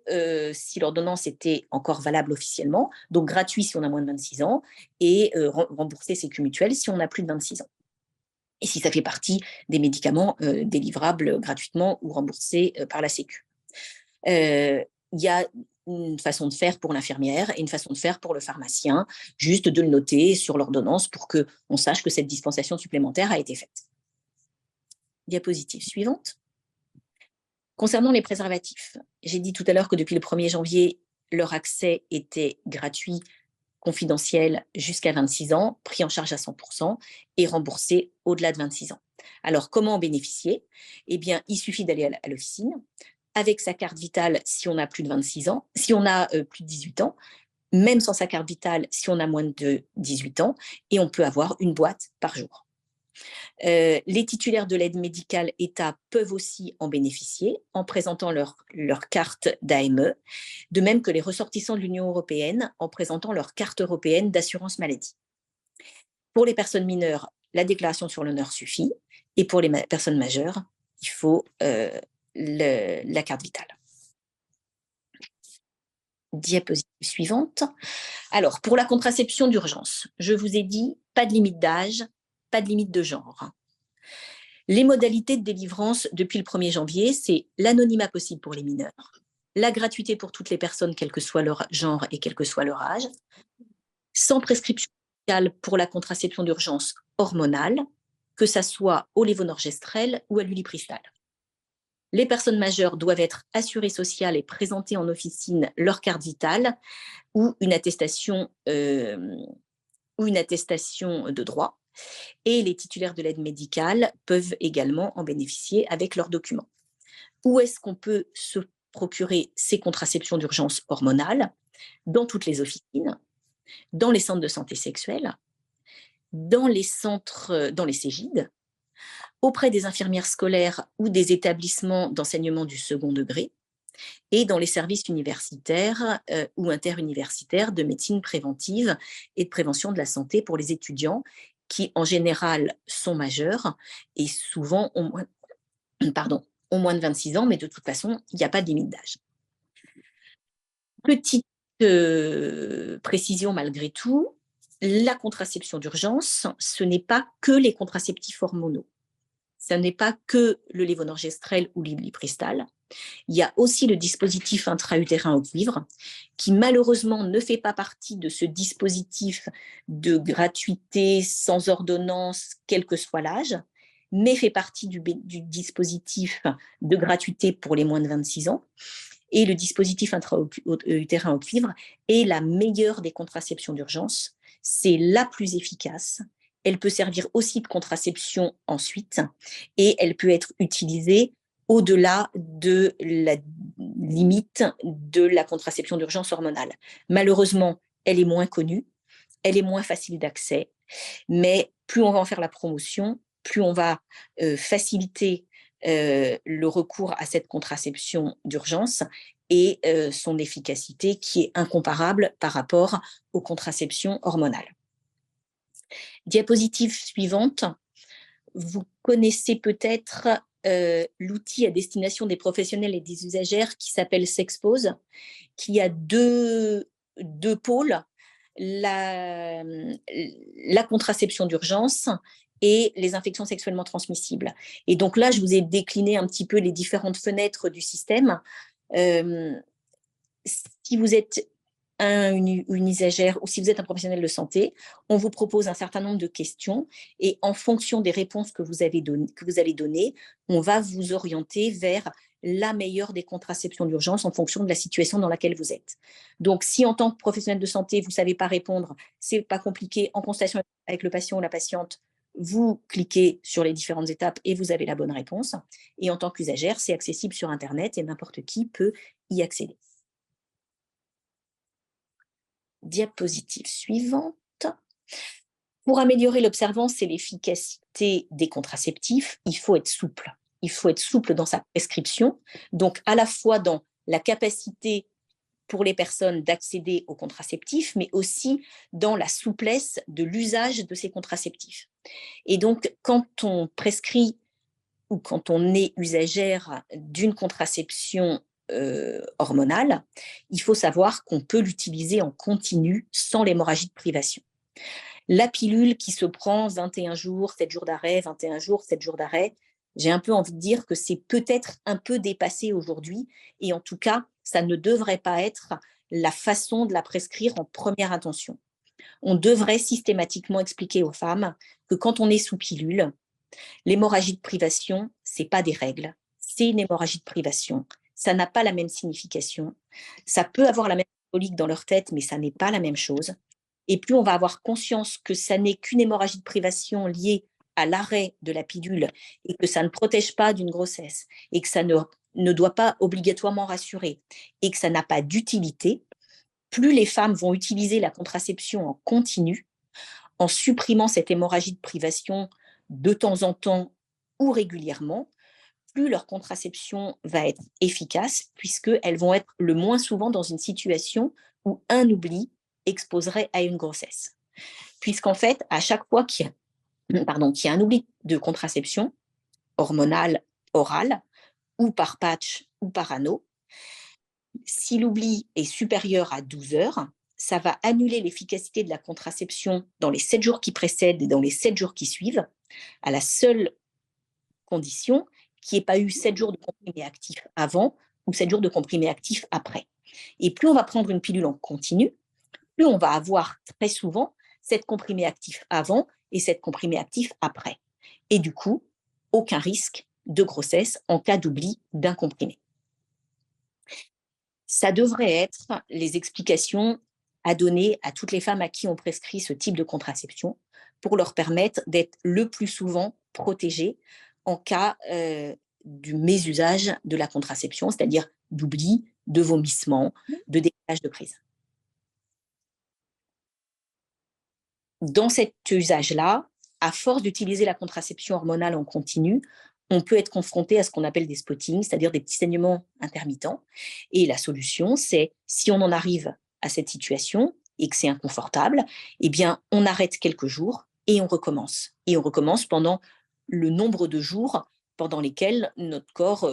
si l'ordonnance était encore valable officiellement, donc gratuit si on a moins de 26 ans, et rembourser Sécu mutuelle si on a plus de 26 ans. Et si ça fait partie des médicaments délivrables gratuitement ou remboursés par la Sécu. Il y a une façon de faire pour l'infirmière et une façon de faire pour le pharmacien, juste de le noter sur l'ordonnance pour qu'on sache que cette dispensation supplémentaire a été faite. Diapositive suivante. Concernant les préservatifs, j'ai dit tout à l'heure que depuis le 1er janvier, leur accès était gratuit, confidentiel jusqu'à 26 ans, pris en charge à 100% et remboursé au-delà de 26 ans. Alors, comment en bénéficier? Eh bien, il suffit d'aller à l'officine avec sa carte vitale si on a plus de 26 ans, si on a plus de 18 ans, même sans sa carte vitale si on a moins de 18 ans, et on peut avoir une boîte par jour. Les titulaires de l'aide médicale État peuvent aussi en bénéficier en présentant leur carte d'AME, de même que les ressortissants de l'Union européenne en présentant leur carte européenne d'assurance maladie. Pour les personnes mineures, la déclaration sur l'honneur suffit, et pour les personnes majeures, il faut la carte vitale. Diapositive suivante. Alors, pour la contraception d'urgence, je vous ai dit, pas de limite d'âge, pas de limite de genre. Les modalités de délivrance depuis le 1er janvier, c'est l'anonymat possible pour les mineurs, la gratuité pour toutes les personnes, quel que soit leur genre et quel que soit leur âge, sans prescription médicale pour la contraception d'urgence hormonale, que ça soit au lévonorgestrel ou à l'ulipristal. Les personnes majeures doivent être assurées sociales et présenter en officine leur carte vitale ou une attestation de droit. Et les titulaires de l'aide médicale peuvent également en bénéficier avec leurs documents. Où est-ce qu'on peut se procurer ces contraceptions d'urgence hormonale? Dans toutes les officines, dans les centres de santé sexuelle, dans les CEGID, auprès des infirmières scolaires ou des établissements d'enseignement du second degré, et dans les services universitaires ou interuniversitaires de médecine préventive et de prévention de la santé pour les étudiants qui, en général, sont majeurs et souvent ont moins de 26 ans, mais de toute façon, il n'y a pas de limite d'âge. Petite précision malgré tout, la contraception d'urgence, ce n'est pas que les contraceptifs hormonaux. Ce n'est pas que le lévonorgestrel ou l'ulipristal. Il y a aussi le dispositif intra-utérin au cuivre, qui malheureusement ne fait pas partie de ce dispositif de gratuité sans ordonnance, quel que soit l'âge, mais fait partie du dispositif de gratuité pour les moins de 26 ans. Et le dispositif intra-utérin au cuivre est la meilleure des contraceptions d'urgence. C'est la plus efficace. Elle peut servir aussi de contraception ensuite, et elle peut être utilisée au-delà de la limite de la contraception d'urgence hormonale. Malheureusement, elle est moins connue, elle est moins facile d'accès, mais plus on va en faire la promotion, plus on va faciliter le recours à cette contraception d'urgence et son efficacité qui est incomparable par rapport aux contraceptions hormonales. Diapositive suivante. Vous connaissez peut-être l'outil à destination des professionnels et des usagères qui s'appelle Sexpose, qui a deux pôles, la contraception d'urgence et les infections sexuellement transmissibles. Et donc là, je vous ai décliné un petit peu les différentes fenêtres du système. Si vous êtes une usagère ou si vous êtes un professionnel de santé, on vous propose un certain nombre de questions et en fonction des réponses que vous allez donner, on va vous orienter vers la meilleure des contraceptions d'urgence en fonction de la situation dans laquelle vous êtes. Donc, si en tant que professionnel de santé, vous ne savez pas répondre, c'est pas compliqué, en consultation avec le patient ou la patiente, vous cliquez sur les différentes étapes et vous avez la bonne réponse. Et en tant qu'usagère, c'est accessible sur Internet et n'importe qui peut y accéder. Diapositive suivante. Pour améliorer l'observance et l'efficacité des contraceptifs, il faut être souple. Il faut être souple dans sa prescription, donc à la fois dans la capacité pour les personnes d'accéder aux contraceptifs, mais aussi dans la souplesse de l'usage de ces contraceptifs. Et donc, quand on prescrit ou quand on est usagère d'une contraception hormonale, il faut savoir qu'on peut l'utiliser en continu sans l'hémorragie de privation. La pilule qui se prend 21 jours, 7 jours d'arrêt, 21 jours, 7 jours d'arrêt, j'ai un peu envie de dire que c'est peut-être un peu dépassé aujourd'hui et en tout cas, ça ne devrait pas être la façon de la prescrire en première intention. On devrait systématiquement expliquer aux femmes que quand on est sous pilule, l'hémorragie de privation, ce n'est pas des règles, c'est une hémorragie de privation. Ça n'a pas la même signification. Ça peut avoir la même symbolique dans leur tête, mais ça n'est pas la même chose. Et plus on va avoir conscience que ça n'est qu'une hémorragie de privation liée à l'arrêt de la pilule et que ça ne protège pas d'une grossesse et que ça ne doit pas obligatoirement rassurer et que ça n'a pas d'utilité, plus les femmes vont utiliser la contraception en continu en supprimant cette hémorragie de privation de temps en temps ou régulièrement, plus leur contraception va être efficace puisqu'elles vont être le moins souvent dans une situation où un oubli exposerait à une grossesse. Puisqu'en fait, à chaque fois qu'il y a un oubli de contraception hormonale, orale, ou par patch ou par anneau, si l'oubli est supérieur à 12 heures, ça va annuler l'efficacité de la contraception dans les 7 jours qui précèdent et dans les 7 jours qui suivent, à la seule condition qu'il n'y ait pas eu 7 jours de comprimé actif avant ou 7 jours de comprimé actif après. Et plus on va prendre une pilule en continu, plus on va avoir très souvent cette comprimé actif avant et cette comprimé actif après. Et du coup, aucun risque de grossesse en cas d'oubli d'un comprimé. Ça devrait être les explications à donner à toutes les femmes à qui on prescrit ce type de contraception pour leur permettre d'être le plus souvent protégées en cas du mésusage de la contraception, c'est-à-dire d'oubli, de vomissement, de décalage de prise. Dans cet usage-là, à force d'utiliser la contraception hormonale en continu, on peut être confronté à ce qu'on appelle des spottings, c'est-à-dire des petits saignements intermittents. Et la solution, c'est, si on en arrive à cette situation et que c'est inconfortable, eh bien, on arrête quelques jours et on recommence. Et on recommence pendant le nombre de jours pendant lesquels notre corps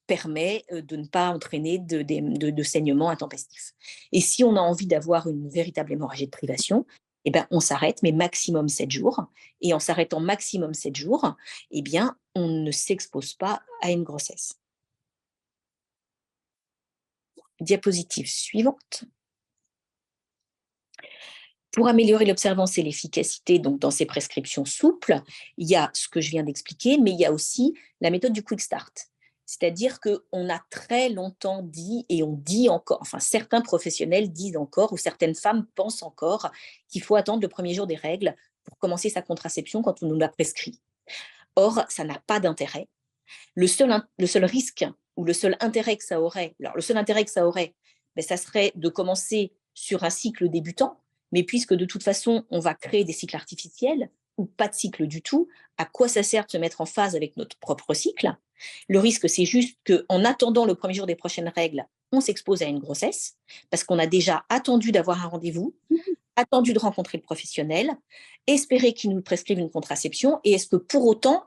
permet de ne pas entraîner de saignements intempestifs. Et si on a envie d'avoir une véritable hémorragie de privation, eh bien, on s'arrête, mais maximum 7 jours. Et en s'arrêtant maximum 7 jours, eh bien, on ne s'expose pas à une grossesse. Diapositive suivante. Pour améliorer l'observance et l'efficacité donc dans ces prescriptions souples, il y a ce que je viens d'expliquer, mais il y a aussi la méthode du quick start. C'est-à-dire qu'on a très longtemps dit, et on dit encore, enfin certains professionnels disent encore, ou certaines femmes pensent encore, qu'il faut attendre le premier jour des règles pour commencer sa contraception quand on nous l'a prescrit. Or, ça n'a pas d'intérêt. Le seul risque ou le seul intérêt que ça aurait, ça serait de commencer sur un cycle débutant, mais puisque de toute façon, on va créer des cycles artificiels ou pas de cycle du tout, à quoi ça sert de se mettre en phase avec notre propre cycle? Le risque, c'est juste qu'en attendant le premier jour des prochaines règles, on s'expose à une grossesse, parce qu'on a déjà attendu d'avoir un rendez-vous, attendu de rencontrer le professionnel, espérer qu'il nous prescrive une contraception, et est-ce que pour autant,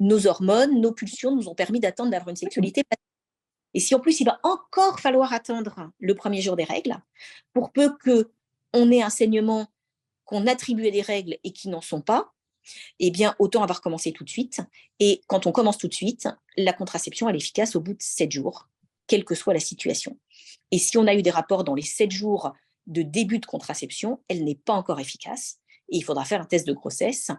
nos hormones, nos pulsions nous ont permis d'attendre d'avoir une sexualité? Et si en plus, il va encore falloir attendre le premier jour des règles, pour peu qu'on ait un saignement, qu'on attribue à des règles et qui n'en sont pas, eh bien, autant avoir commencé tout de suite. Et quand on commence tout de suite, la contraception, elle est efficace au bout de 7 jours, quelle que soit la situation. Et si on a eu des rapports dans les 7 jours de début de contraception, elle n'est pas encore efficace. Et il faudra faire un test de grossesse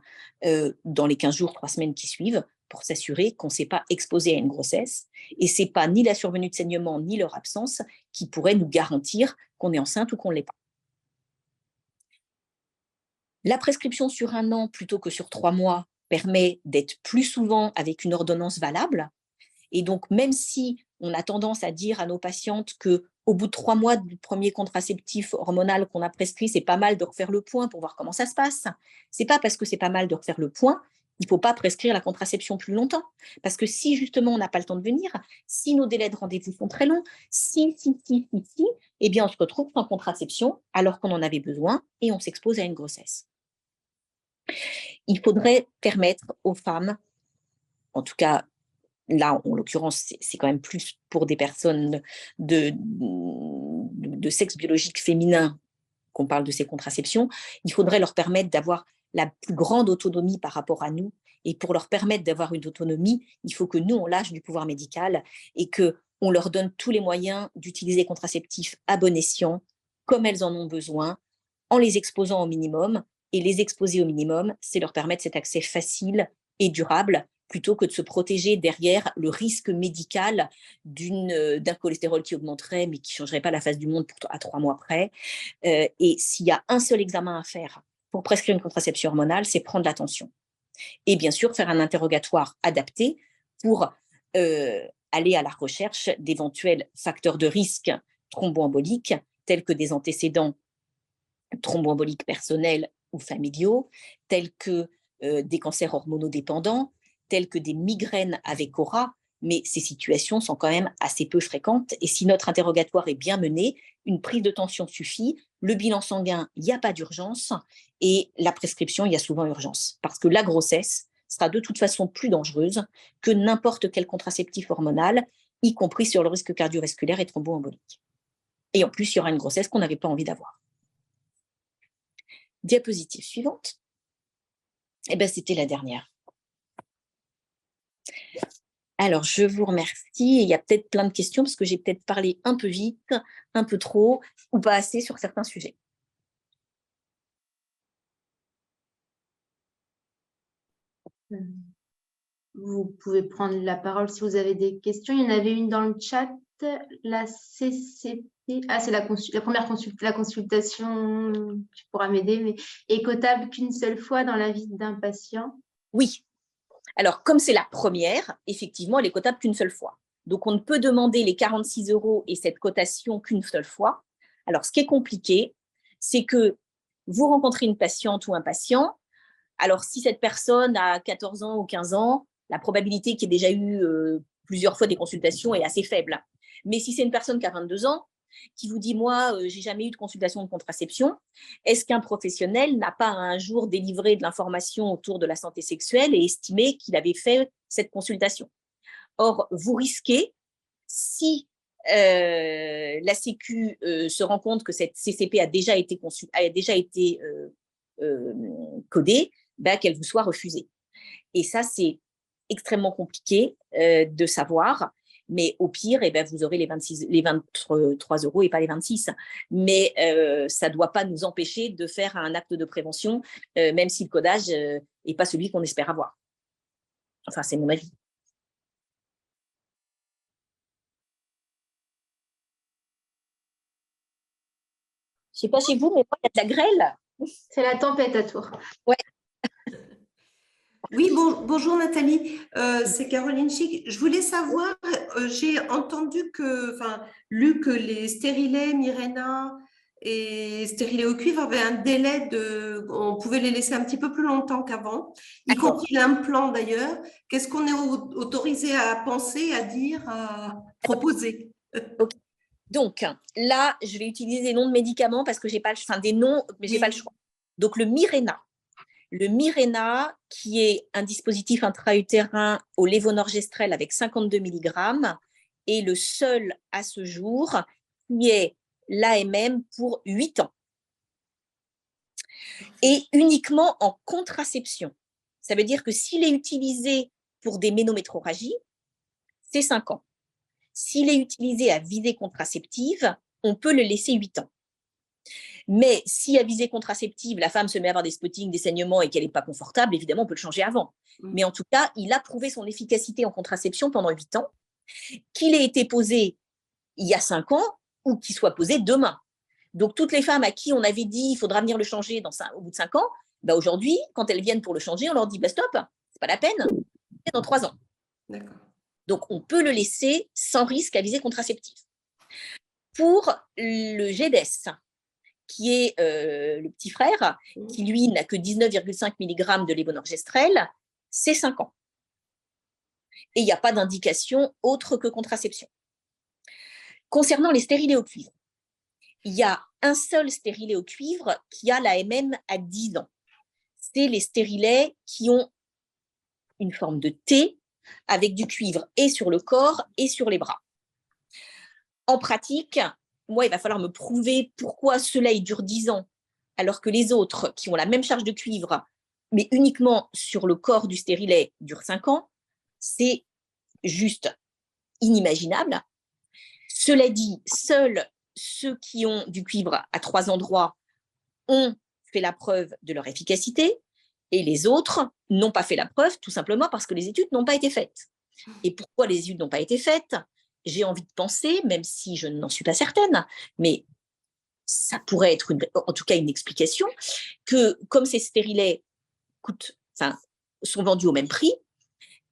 dans les 15 jours, 3 semaines qui suivent pour s'assurer qu'on ne s'est pas exposé à une grossesse. Et ce n'est pas ni la survenue de saignement ni leur absence qui pourrait nous garantir qu'on est enceinte ou qu'on ne l'est pas. La prescription sur 1 an plutôt que sur 3 mois permet d'être plus souvent avec une ordonnance valable. Et donc, même si on a tendance à dire à nos patientes qu'au bout de 3 mois du premier contraceptif hormonal qu'on a prescrit, c'est pas mal de refaire le point pour voir comment ça se passe. C'est pas parce que c'est pas mal de refaire le point, il ne faut pas prescrire la contraception plus longtemps. Parce que si justement on n'a pas le temps de venir, si nos délais de rendez-vous sont très longs, eh bien on se retrouve sans contraception alors qu'on en avait besoin et on s'expose à une grossesse. Il faudrait permettre aux femmes, en tout cas là, en l'occurrence, c'est quand même plus pour des personnes de sexe biologique féminin qu'on parle de ces contraceptions, il faudrait leur permettre d'avoir la plus grande autonomie par rapport à nous. Et pour leur permettre d'avoir une autonomie, il faut que nous, on lâche du pouvoir médical et qu'on leur donne tous les moyens d'utiliser les contraceptifs à bon escient, comme elles en ont besoin, en les exposant au minimum. Et les exposer au minimum, c'est leur permettre cet accès facile et durable, plutôt que de se protéger derrière le risque médical d'un cholestérol qui augmenterait, mais qui ne changerait pas la face du monde à 3 mois près. Et s'il y a un seul examen à faire pour prescrire une contraception hormonale, c'est prendre l'attention. Et bien sûr, faire un interrogatoire adapté pour aller à la recherche d'éventuels facteurs de risque thromboemboliques, tels que des antécédents thromboemboliques personnels ou familiaux, tels que des cancers hormonodépendants, tels que des migraines avec aura, mais ces situations sont quand même assez peu fréquentes. Et si notre interrogatoire est bien mené, une prise de tension suffit, le bilan sanguin, il n'y a pas d'urgence, et la prescription, il y a souvent urgence. Parce que la grossesse sera de toute façon plus dangereuse que n'importe quel contraceptif hormonal, y compris sur le risque cardiovasculaire et thromboembolique. Et en plus, il y aura une grossesse qu'on n'avait pas envie d'avoir. Diapositive suivante. Eh bien, c'était la dernière. Alors, je vous remercie. Il y a peut-être plein de questions parce que j'ai peut-être parlé un peu vite, un peu trop ou pas assez sur certains sujets. Vous pouvez prendre la parole si vous avez des questions. Il y en avait une dans le chat. La CCP, c'est la première la consultation, tu pourras m'aider, mais est cotable qu'une seule fois dans la vie d'un patient? Oui. Alors, comme c'est la première, effectivement, elle est cotable qu'une seule fois. Donc, on ne peut demander les 46 € et cette cotation qu'une seule fois. Alors, ce qui est compliqué, c'est que vous rencontrez une patiente ou un patient. Alors, si cette personne a 14 ans ou 15 ans, la probabilité qu'il y ait déjà eu plusieurs fois des consultations est assez faible. Mais si c'est une personne qui a 22 ans, qui vous dit « moi, j'ai jamais eu de consultation de contraception », est-ce qu'un professionnel n'a pas un jour délivré de l'information autour de la santé sexuelle et estimé qu'il avait fait cette consultation? Or, vous risquez, si la Sécu se rend compte que cette CCP a déjà été codée, qu'elle vous soit refusée. Et ça, c'est extrêmement compliqué de savoir. Mais au pire, vous aurez les 23 € et pas les 26. Mais ça ne doit pas nous empêcher de faire un acte de prévention, même si le codage n'est pas celui qu'on espère avoir. Enfin, c'est mon avis. Je ne sais pas chez vous, mais moi, il y a de la grêle. C'est la tempête à Tours. Ouais. Oui, bonjour Nathalie, c'est Caroline Chic. Je voulais savoir, j'ai entendu lu que les stérilets Mirena et stérilés au cuivre avaient un délai on pouvait les laisser un petit peu plus longtemps qu'avant, y compris l'implant d'ailleurs. Qu'est-ce qu'on est autorisé à penser, à dire, à proposer? Okay. Donc là, je vais utiliser des noms de médicaments parce que j'ai pas des noms, mais j'ai pas le choix. Donc le Mirena, qui est un dispositif intra-utérin au lévonorgestrel avec 52 mg, est le seul à ce jour qui est l'AMM pour 8 ans. Et uniquement en contraception. Ça veut dire que s'il est utilisé pour des ménométroragies, c'est 5 ans. S'il est utilisé à visée contraceptive, on peut le laisser 8 ans. Mais si à visée contraceptive, la femme se met à avoir des spottings, des saignements et qu'elle n'est pas confortable, évidemment, on peut le changer avant. Mais en tout cas, il a prouvé son efficacité en contraception pendant 8 ans. Qu'il ait été posé il y a 5 ans ou qu'il soit posé demain. Donc, toutes les femmes à qui on avait dit il faudra venir le changer au bout de 5 ans, aujourd'hui, quand elles viennent pour le changer, on leur dit stop, c'est pas la peine, c'est dans 3 ans. D'accord. Donc, on peut le laisser sans risque à visée contraceptive. Pour le GEDES, qui est le petit frère, qui lui n'a que 19,5 mg de lévonorgestrel, c'est 5 ans. Et il n'y a pas d'indication autre que contraception. Concernant les stérilés au cuivre, il y a un seul stérilet au cuivre qui a l'AMM à 10 ans. C'est les stérilets qui ont une forme de T avec du cuivre et sur le corps et sur les bras. En pratique, moi, il va falloir me prouver pourquoi ceux-là, ils durent 10 ans, alors que les autres, qui ont la même charge de cuivre, mais uniquement sur le corps du stérilet, durent 5 ans. C'est juste inimaginable. Cela dit, seuls ceux qui ont du cuivre à 3 endroits ont fait la preuve de leur efficacité et les autres n'ont pas fait la preuve tout simplement parce que les études n'ont pas été faites. Et pourquoi les études n'ont pas été faites? J'ai envie de penser, même si je n'en suis pas certaine, mais ça pourrait être en tout cas une explication, que comme ces stérilets sont vendus au même prix,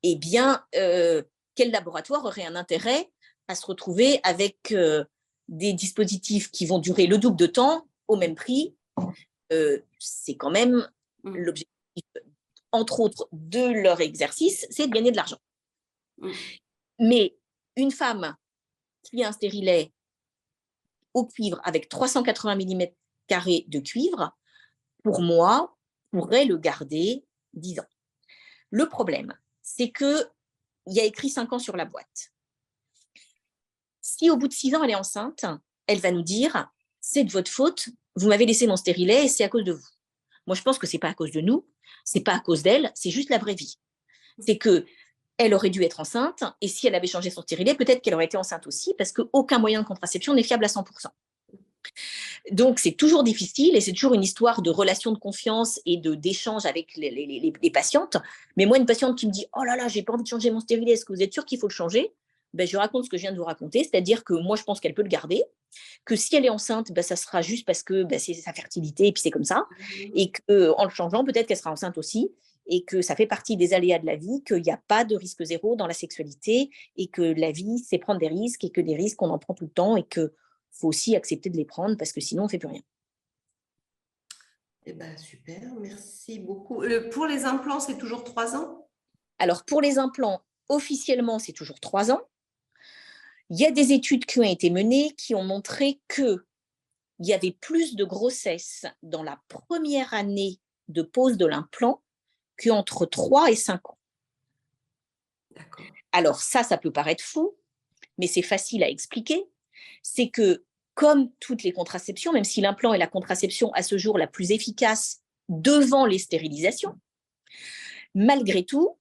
eh bien, quel laboratoire aurait un intérêt à se retrouver avec des dispositifs qui vont durer le double de temps au même prix? C'est quand même l'objectif, entre autres, de leur exercice, c'est de gagner de l'argent. Mais une femme qui a un stérilet au cuivre avec 380 mm² de cuivre, pour moi, pourrait le garder 10 ans. Le problème, c'est qu'il y a écrit 5 ans sur la boîte. Si au bout de 6 ans, elle est enceinte, elle va nous dire « c'est de votre faute, vous m'avez laissé mon stérilet et c'est à cause de vous ». Moi, je pense que ce n'est pas à cause de nous, ce n'est pas à cause d'elle, c'est juste la vraie vie. C'est qu'elle aurait dû être enceinte et si elle avait changé son stérilet, peut-être qu'elle aurait été enceinte aussi parce qu'aucun moyen de contraception n'est fiable à 100%. Donc, c'est toujours difficile et c'est toujours une histoire de relation de confiance et d'échange avec les patientes. Mais moi, une patiente qui me dit « oh là là, j'ai pas envie de changer mon stérilet, est-ce que vous êtes sûr qu'il faut le changer ?» Je raconte ce que je viens de vous raconter, c'est-à-dire que moi, je pense qu'elle peut le garder, que si elle est enceinte, ça sera juste parce que c'est sa fertilité et puis c'est comme ça, et qu'en le changeant, peut-être qu'elle sera enceinte aussi, et que ça fait partie des aléas de la vie, qu'il n'y a pas de risque zéro dans la sexualité, et que la vie, c'est prendre des risques, et que des risques, on en prend tout le temps, et qu'il faut aussi accepter de les prendre, parce que sinon, on ne fait plus rien. Eh bien, super, merci beaucoup. Pour les implants, c'est toujours 3 ans? Alors, pour les implants, officiellement, c'est toujours 3 ans. Il y a des études qui ont été menées qui ont montré qu'il y avait plus de grossesse dans la première année de pose de l'implant qu'entre 3 et 5 ans. D'accord. Alors ça peut paraître fou, mais c'est facile à expliquer. C'est que, comme toutes les contraceptions, même si l'implant est la contraception à ce jour la plus efficace devant les stérilisations, malgré tout,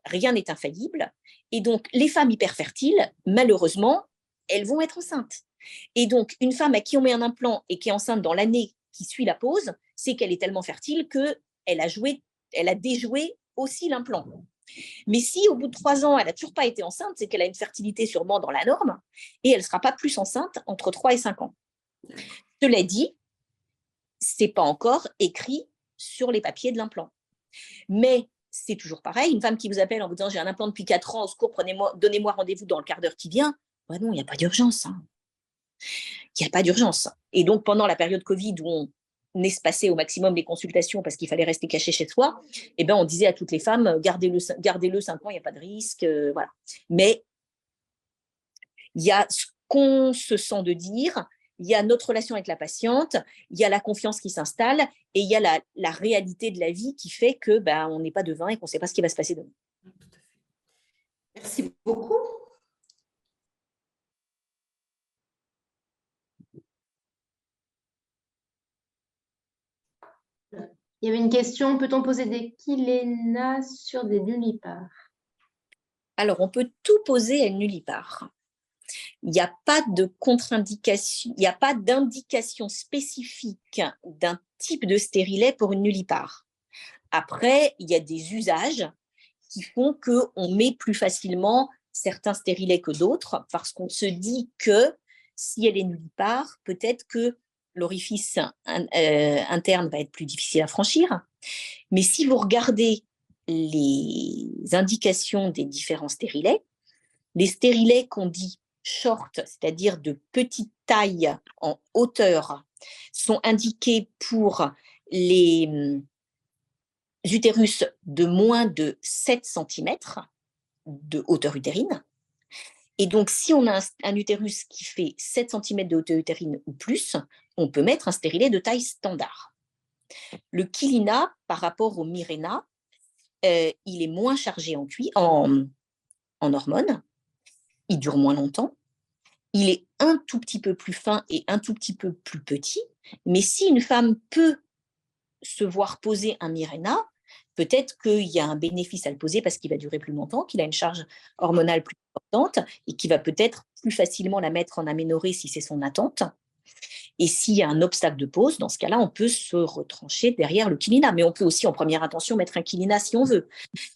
rien n'est infaillible. Et donc, les femmes hyperfertiles, malheureusement, elles vont être enceintes. Et donc, une femme à qui on met un implant et qui est enceinte dans l'année qui suit la pose, c'est qu'elle est tellement fertile qu'elle a déjoué aussi l'implant. Mais si au bout de 3 ans, elle n'a toujours pas été enceinte, c'est qu'elle a une fertilité sûrement dans la norme et elle ne sera pas plus enceinte entre 3 et 5 ans. Cela dit, ce n'est pas encore écrit sur les papiers de l'implant. Mais c'est toujours pareil, une femme qui vous appelle en vous disant « j'ai un implant depuis 4 ans, au secours, donnez-moi rendez-vous dans le quart d'heure qui vient », non, il n'y a pas d'urgence. il n'y a pas d'urgence. Et donc, pendant la période Covid où on espaçait au maximum les consultations parce qu'il fallait rester caché chez soi, eh ben, on disait à toutes les femmes, gardez-le 5 ans, il n'y a pas de risque. Voilà. Mais il y a ce qu'on se sent de dire, il y a notre relation avec la patiente, il y a la confiance qui s'installe et il y a la réalité de la vie qui fait que on n'est pas devin et qu'on ne sait pas ce qui va se passer demain. Merci beaucoup. Il y avait une question, peut-on poser des killénas sur des nullipares? Alors, on peut tout poser à une nullipare. Il n'y a pas de contre-indication, il n'y a pas d'indication spécifique d'un type de stérilet pour une nullipare. Après, il y a des usages qui font qu'on met plus facilement certains stérilets que d'autres parce qu'on se dit que si elle est nullipare, peut-être que l'orifice interne va être plus difficile à franchir. Mais si vous regardez les indications des différents stérilets, les stérilets qu'on dit short, c'est-à-dire de petite taille en hauteur, sont indiqués pour les utérus de moins de 7 cm de hauteur utérine. Et donc, si on a un utérus qui fait 7 cm de hauteur utérine ou plus, on peut mettre un stérilet de taille standard. Le Kilina, par rapport au Mirena, il est moins chargé en hormones, il dure moins longtemps, il est un tout petit peu plus fin et un tout petit peu plus petit, mais si une femme peut se voir poser un Mirena, peut-être qu'il y a un bénéfice à le poser parce qu'il va durer plus longtemps, qu'il a une charge hormonale plus importante et qu'il va peut-être plus facilement la mettre en aménorrhée si c'est son attente. Et s'il y a un obstacle de pose, dans ce cas-là, on peut se retrancher derrière le Kilina. Mais on peut aussi, en première intention, mettre un Kilina si on veut.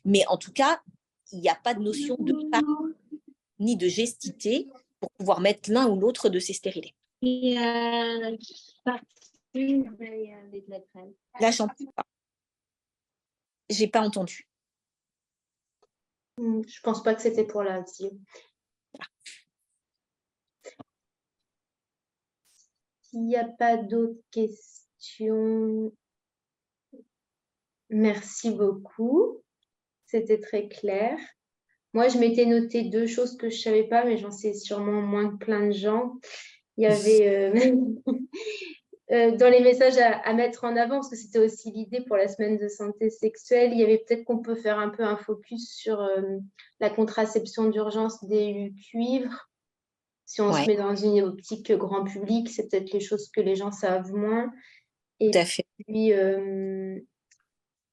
Mais en tout cas, il n'y a pas de notion de part ni de gestité pour pouvoir mettre l'un ou l'autre de ces stérilets. Là, j'en peux pas. J'ai pas entendu. Je pense pas que c'était pour la vie. S'il n'y a pas d'autres questions, merci beaucoup. C'était très clair. Moi, je m'étais noté 2 choses que je ne savais pas, mais j'en sais sûrement moins que plein de gens. Il y avait dans les messages à mettre en avant, parce que c'était aussi l'idée pour la semaine de santé sexuelle, il y avait peut-être qu'on peut faire un peu un focus sur la contraception d'urgence des cuivres. Si on se met dans une optique grand public, c'est peut-être les choses que les gens savent moins. Et tout à fait.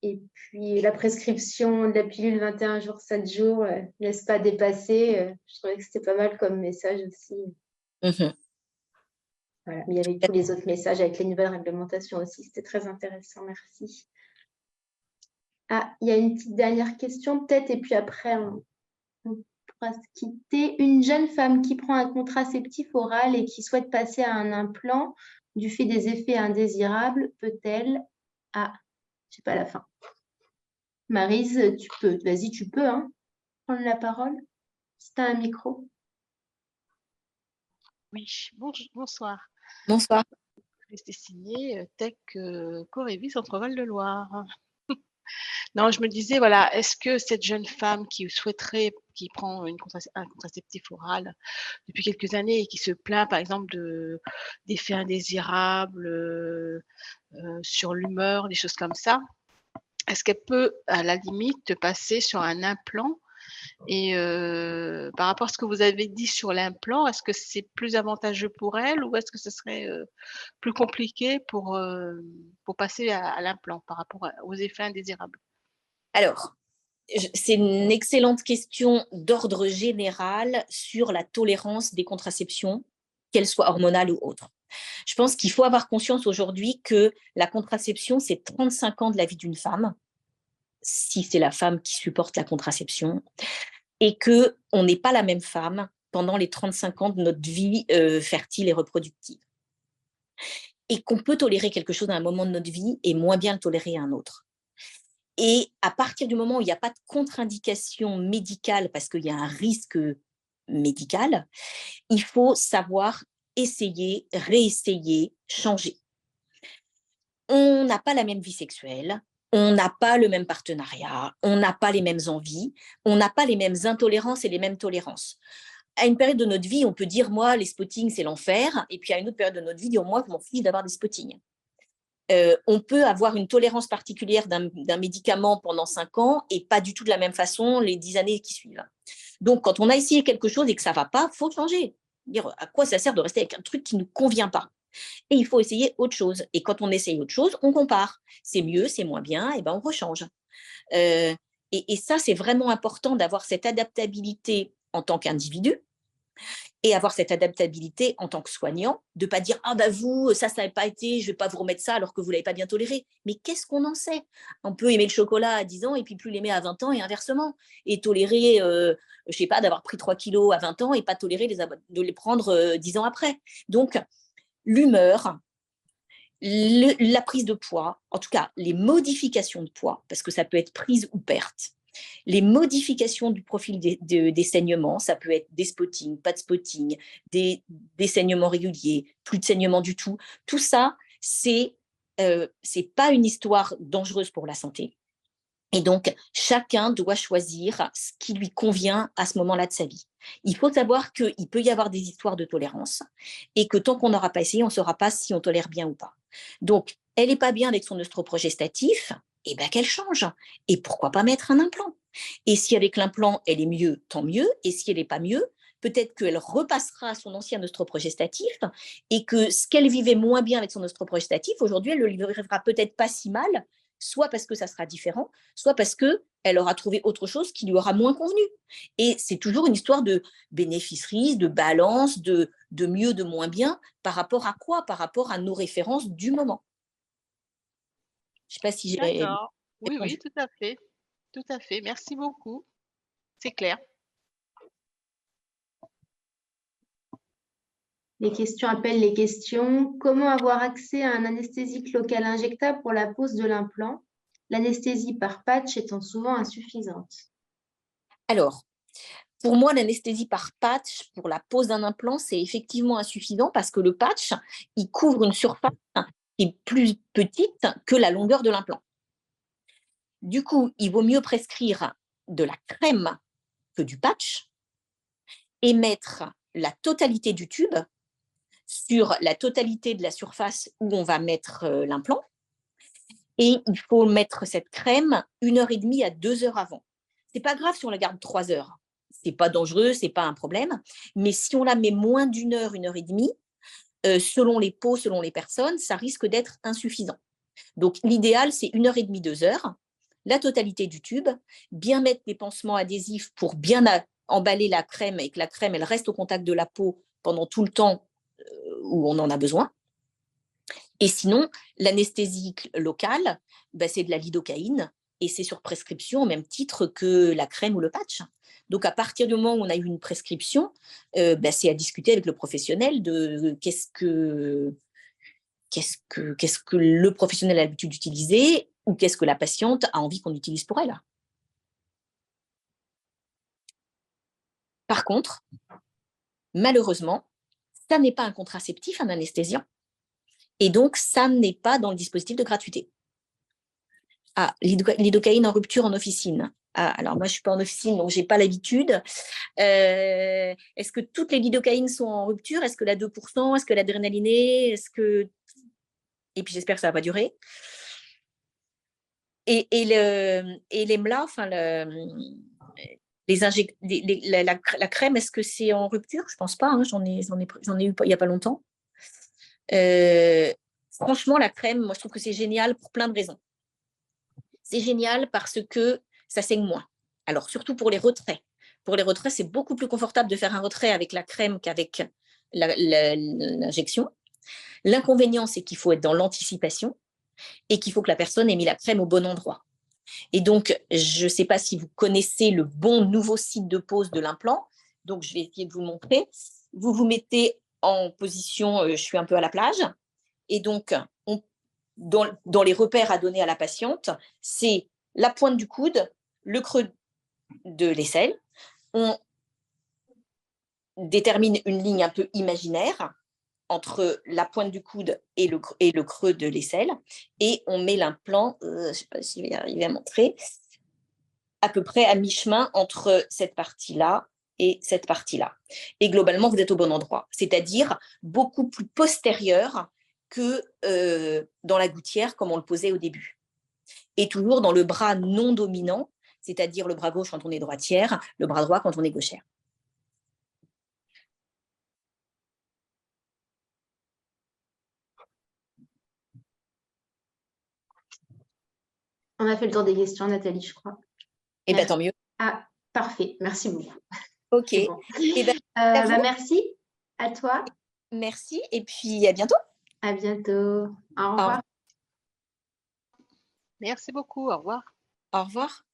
Et puis la prescription de la pilule 21 jours, 7 jours, laisse pas dépasser. Je trouvais que c'était pas mal comme message aussi. Voilà. Mais il y avait tous les autres messages avec les nouvelles réglementations aussi. C'était très intéressant. Merci. Ah, il y a une petite dernière question peut-être, et puis après, on pourra se quitter. Une jeune femme qui prend un contraceptif oral et qui souhaite passer à un implant du fait des effets indésirables, peut-elle... Ah, je sais pas la fin. Maryse, tu peux, vas-y, tu peux prendre la parole si tu as un micro. Oui, bonsoir. Bonsoir. Restez signé Tech Corévis entre Val-de-Loire. Non, je me disais, voilà, est-ce que cette jeune femme qui prend un contraceptif oral depuis quelques années et qui se plaint, par exemple, d'effets indésirables sur l'humeur, des choses comme ça, est-ce qu'elle peut, à la limite, passer sur un implant? Et par rapport à ce que vous avez dit sur l'implant, est-ce que c'est plus avantageux pour elle ou est-ce que ce serait plus compliqué pour passer à l'implant par rapport aux effets indésirables? Alors, c'est une excellente question d'ordre général sur la tolérance des contraceptions, qu'elles soient hormonales ou autres. Je pense qu'il faut avoir conscience aujourd'hui que la contraception, c'est 35 ans de la vie d'une femme, si c'est la femme qui supporte la contraception, et qu'on n'est pas la même femme pendant les 35 ans de notre vie fertile et reproductive. Et qu'on peut tolérer quelque chose à un moment de notre vie et moins bien le tolérer à un autre. Et à partir du moment où il n'y a pas de contre-indication médicale, parce qu'il y a un risque médical, il faut savoir essayer, réessayer, changer. On n'a pas la même vie sexuelle, on n'a pas le même partenariat, on n'a pas les mêmes envies, on n'a pas les mêmes intolérances et les mêmes tolérances. À une période de notre vie, on peut dire, moi, les spottings, c'est l'enfer, et puis à une autre période de notre vie, dire, moi, je m'en fiche d'avoir des spottings. On peut avoir une tolérance particulière d'un médicament pendant 5 ans et pas du tout de la même façon les 10 années qui suivent. Donc, quand on a essayé quelque chose et que ça ne va pas, il faut changer. Dire à quoi ça sert de rester avec un truc qui ne nous convient pas. Et il faut essayer autre chose. Et quand on essaye autre chose, on compare. C'est mieux, c'est moins bien, et ben on rechange. Et ça, c'est vraiment important d'avoir cette adaptabilité en tant qu'individu et avoir cette adaptabilité en tant que soignant, de ne pas dire « Ah ben vous, ça n'a pas été, je ne vais pas vous remettre ça alors que vous ne l'avez pas bien toléré. » Mais qu'est-ce qu'on en sait? On peut aimer le chocolat à 10 ans et puis plus l'aimer à 20 ans et inversement. Et tolérer, je ne sais pas, d'avoir pris 3 kilos à 20 ans et pas tolérer de les prendre 10 ans après. Donc, l'humeur, la prise de poids, en tout cas les modifications de poids, parce que ça peut être prise ou perte, les modifications du profil des saignements, ça peut être des spottings, pas de spotting, des saignements réguliers, plus de saignements du tout. Tout ça, c'est pas une histoire dangereuse pour la santé. Et donc, chacun doit choisir ce qui lui convient à ce moment-là de sa vie. Il faut savoir qu'il peut y avoir des histoires de tolérance et que tant qu'on n'aura pas essayé, on ne saura pas si on tolère bien ou pas. Donc, elle n'est pas bien avec son œstrogestatif, eh bien qu'elle change. Et pourquoi pas mettre un implant? Et si avec l'implant, elle est mieux, tant mieux. Et si elle n'est pas mieux, peut-être qu'elle repassera à son ancien œstrogestatif et que ce qu'elle vivait moins bien avec son œstrogestatif, aujourd'hui, elle ne le vivra peut-être pas si mal, soit parce que ça sera différent, soit parce qu'elle aura trouvé autre chose qui lui aura moins convenu. Et c'est toujours une histoire de bénéfice-risque, de balance, de mieux, de moins bien, par rapport à quoi? Par rapport à nos références du moment. Je ne sais pas si j'ai... D'accord. Oui, oui, tout à fait. Tout à fait. Merci beaucoup. C'est clair. Les questions appellent les questions. Comment avoir accès à un anesthésique local injectable pour la pose de l'implant? L'anesthésie par patch étant souvent insuffisante. Alors, pour moi, l'anesthésie par patch pour la pose d'un implant, c'est effectivement insuffisant parce que le patch, il couvre une surface qui est plus petite que la longueur de l'implant. Du coup, il vaut mieux prescrire de la crème que du patch et mettre la totalité du tube sur la totalité de la surface où on va mettre l'implant. Et il faut mettre cette crème 1h30 à 2 heures avant. C'est pas grave si on la garde 3 heures. C'est pas dangereux, c'est pas un problème. Mais si on la met moins d'1 heure, 1h30, selon les peaux, selon les personnes, ça risque d'être insuffisant. Donc, l'idéal, c'est 1h30, 2 heures, la totalité du tube, bien mettre les pansements adhésifs pour bien emballer la crème et que la crème, elle reste au contact de la peau pendant tout le temps où on en a besoin. Et sinon, l'anesthésie locale, c'est de la lidocaïne et c'est sur prescription au même titre que la crème ou le patch. Donc, à partir du moment où on a eu une prescription, c'est à discuter avec le professionnel de qu'est-ce que le professionnel a l'habitude d'utiliser ou qu'est-ce que la patiente a envie qu'on utilise pour elle. Par contre, malheureusement, ça n'est pas un contraceptif, un anesthésiant. Et donc, ça n'est pas dans le dispositif de gratuité. Ah, lidocaïne en rupture en officine. Ah, alors, moi, je ne suis pas en officine, donc je n'ai pas l'habitude. Est-ce que toutes les lidocaïnes sont en rupture? Est-ce que la 2%? Est-ce que l'adrénalinée? Est-ce que... Et puis, j'espère que ça ne va pas durer. Et l'EMLA, enfin, la crème, est-ce que c'est en rupture? Je ne pense pas, hein, j'en ai eu il n'y a pas longtemps. Franchement, la crème, moi, je trouve que c'est génial pour plein de raisons. C'est génial parce que ça saigne moins. Alors, surtout pour les retraits. Pour les retraits, c'est beaucoup plus confortable de faire un retrait avec la crème qu'avec l'injection. L'inconvénient, c'est qu'il faut être dans l'anticipation et qu'il faut que la personne ait mis la crème au bon endroit. Et donc, je ne sais pas si vous connaissez le bon nouveau site de pose de l'implant. Donc, je vais essayer de vous montrer. Vous vous mettez en position, je suis un peu à la plage. Et donc, dans les repères à donner à la patiente, c'est la pointe du coude, le creux de l'aisselle. On détermine une ligne un peu imaginaire entre la pointe du coude et le creux de l'aisselle, et on met l'implant, je ne sais pas si je vais arriver à montrer, à peu près à mi-chemin entre cette partie-là et cette partie-là. Et globalement, vous êtes au bon endroit, c'est-à-dire beaucoup plus postérieur que dans la gouttière, comme on le posait au début. Et toujours dans le bras non dominant, c'est-à-dire le bras gauche quand on est droitière, le bras droit quand on est gauchère. On a fait le tour des questions, Nathalie, je crois. Et bien, tant mieux. Ah, parfait. Merci beaucoup. OK. C'est bon. À vous. Merci à toi. Merci et puis à bientôt. À bientôt. Au revoir. Merci beaucoup. Au revoir. Au revoir.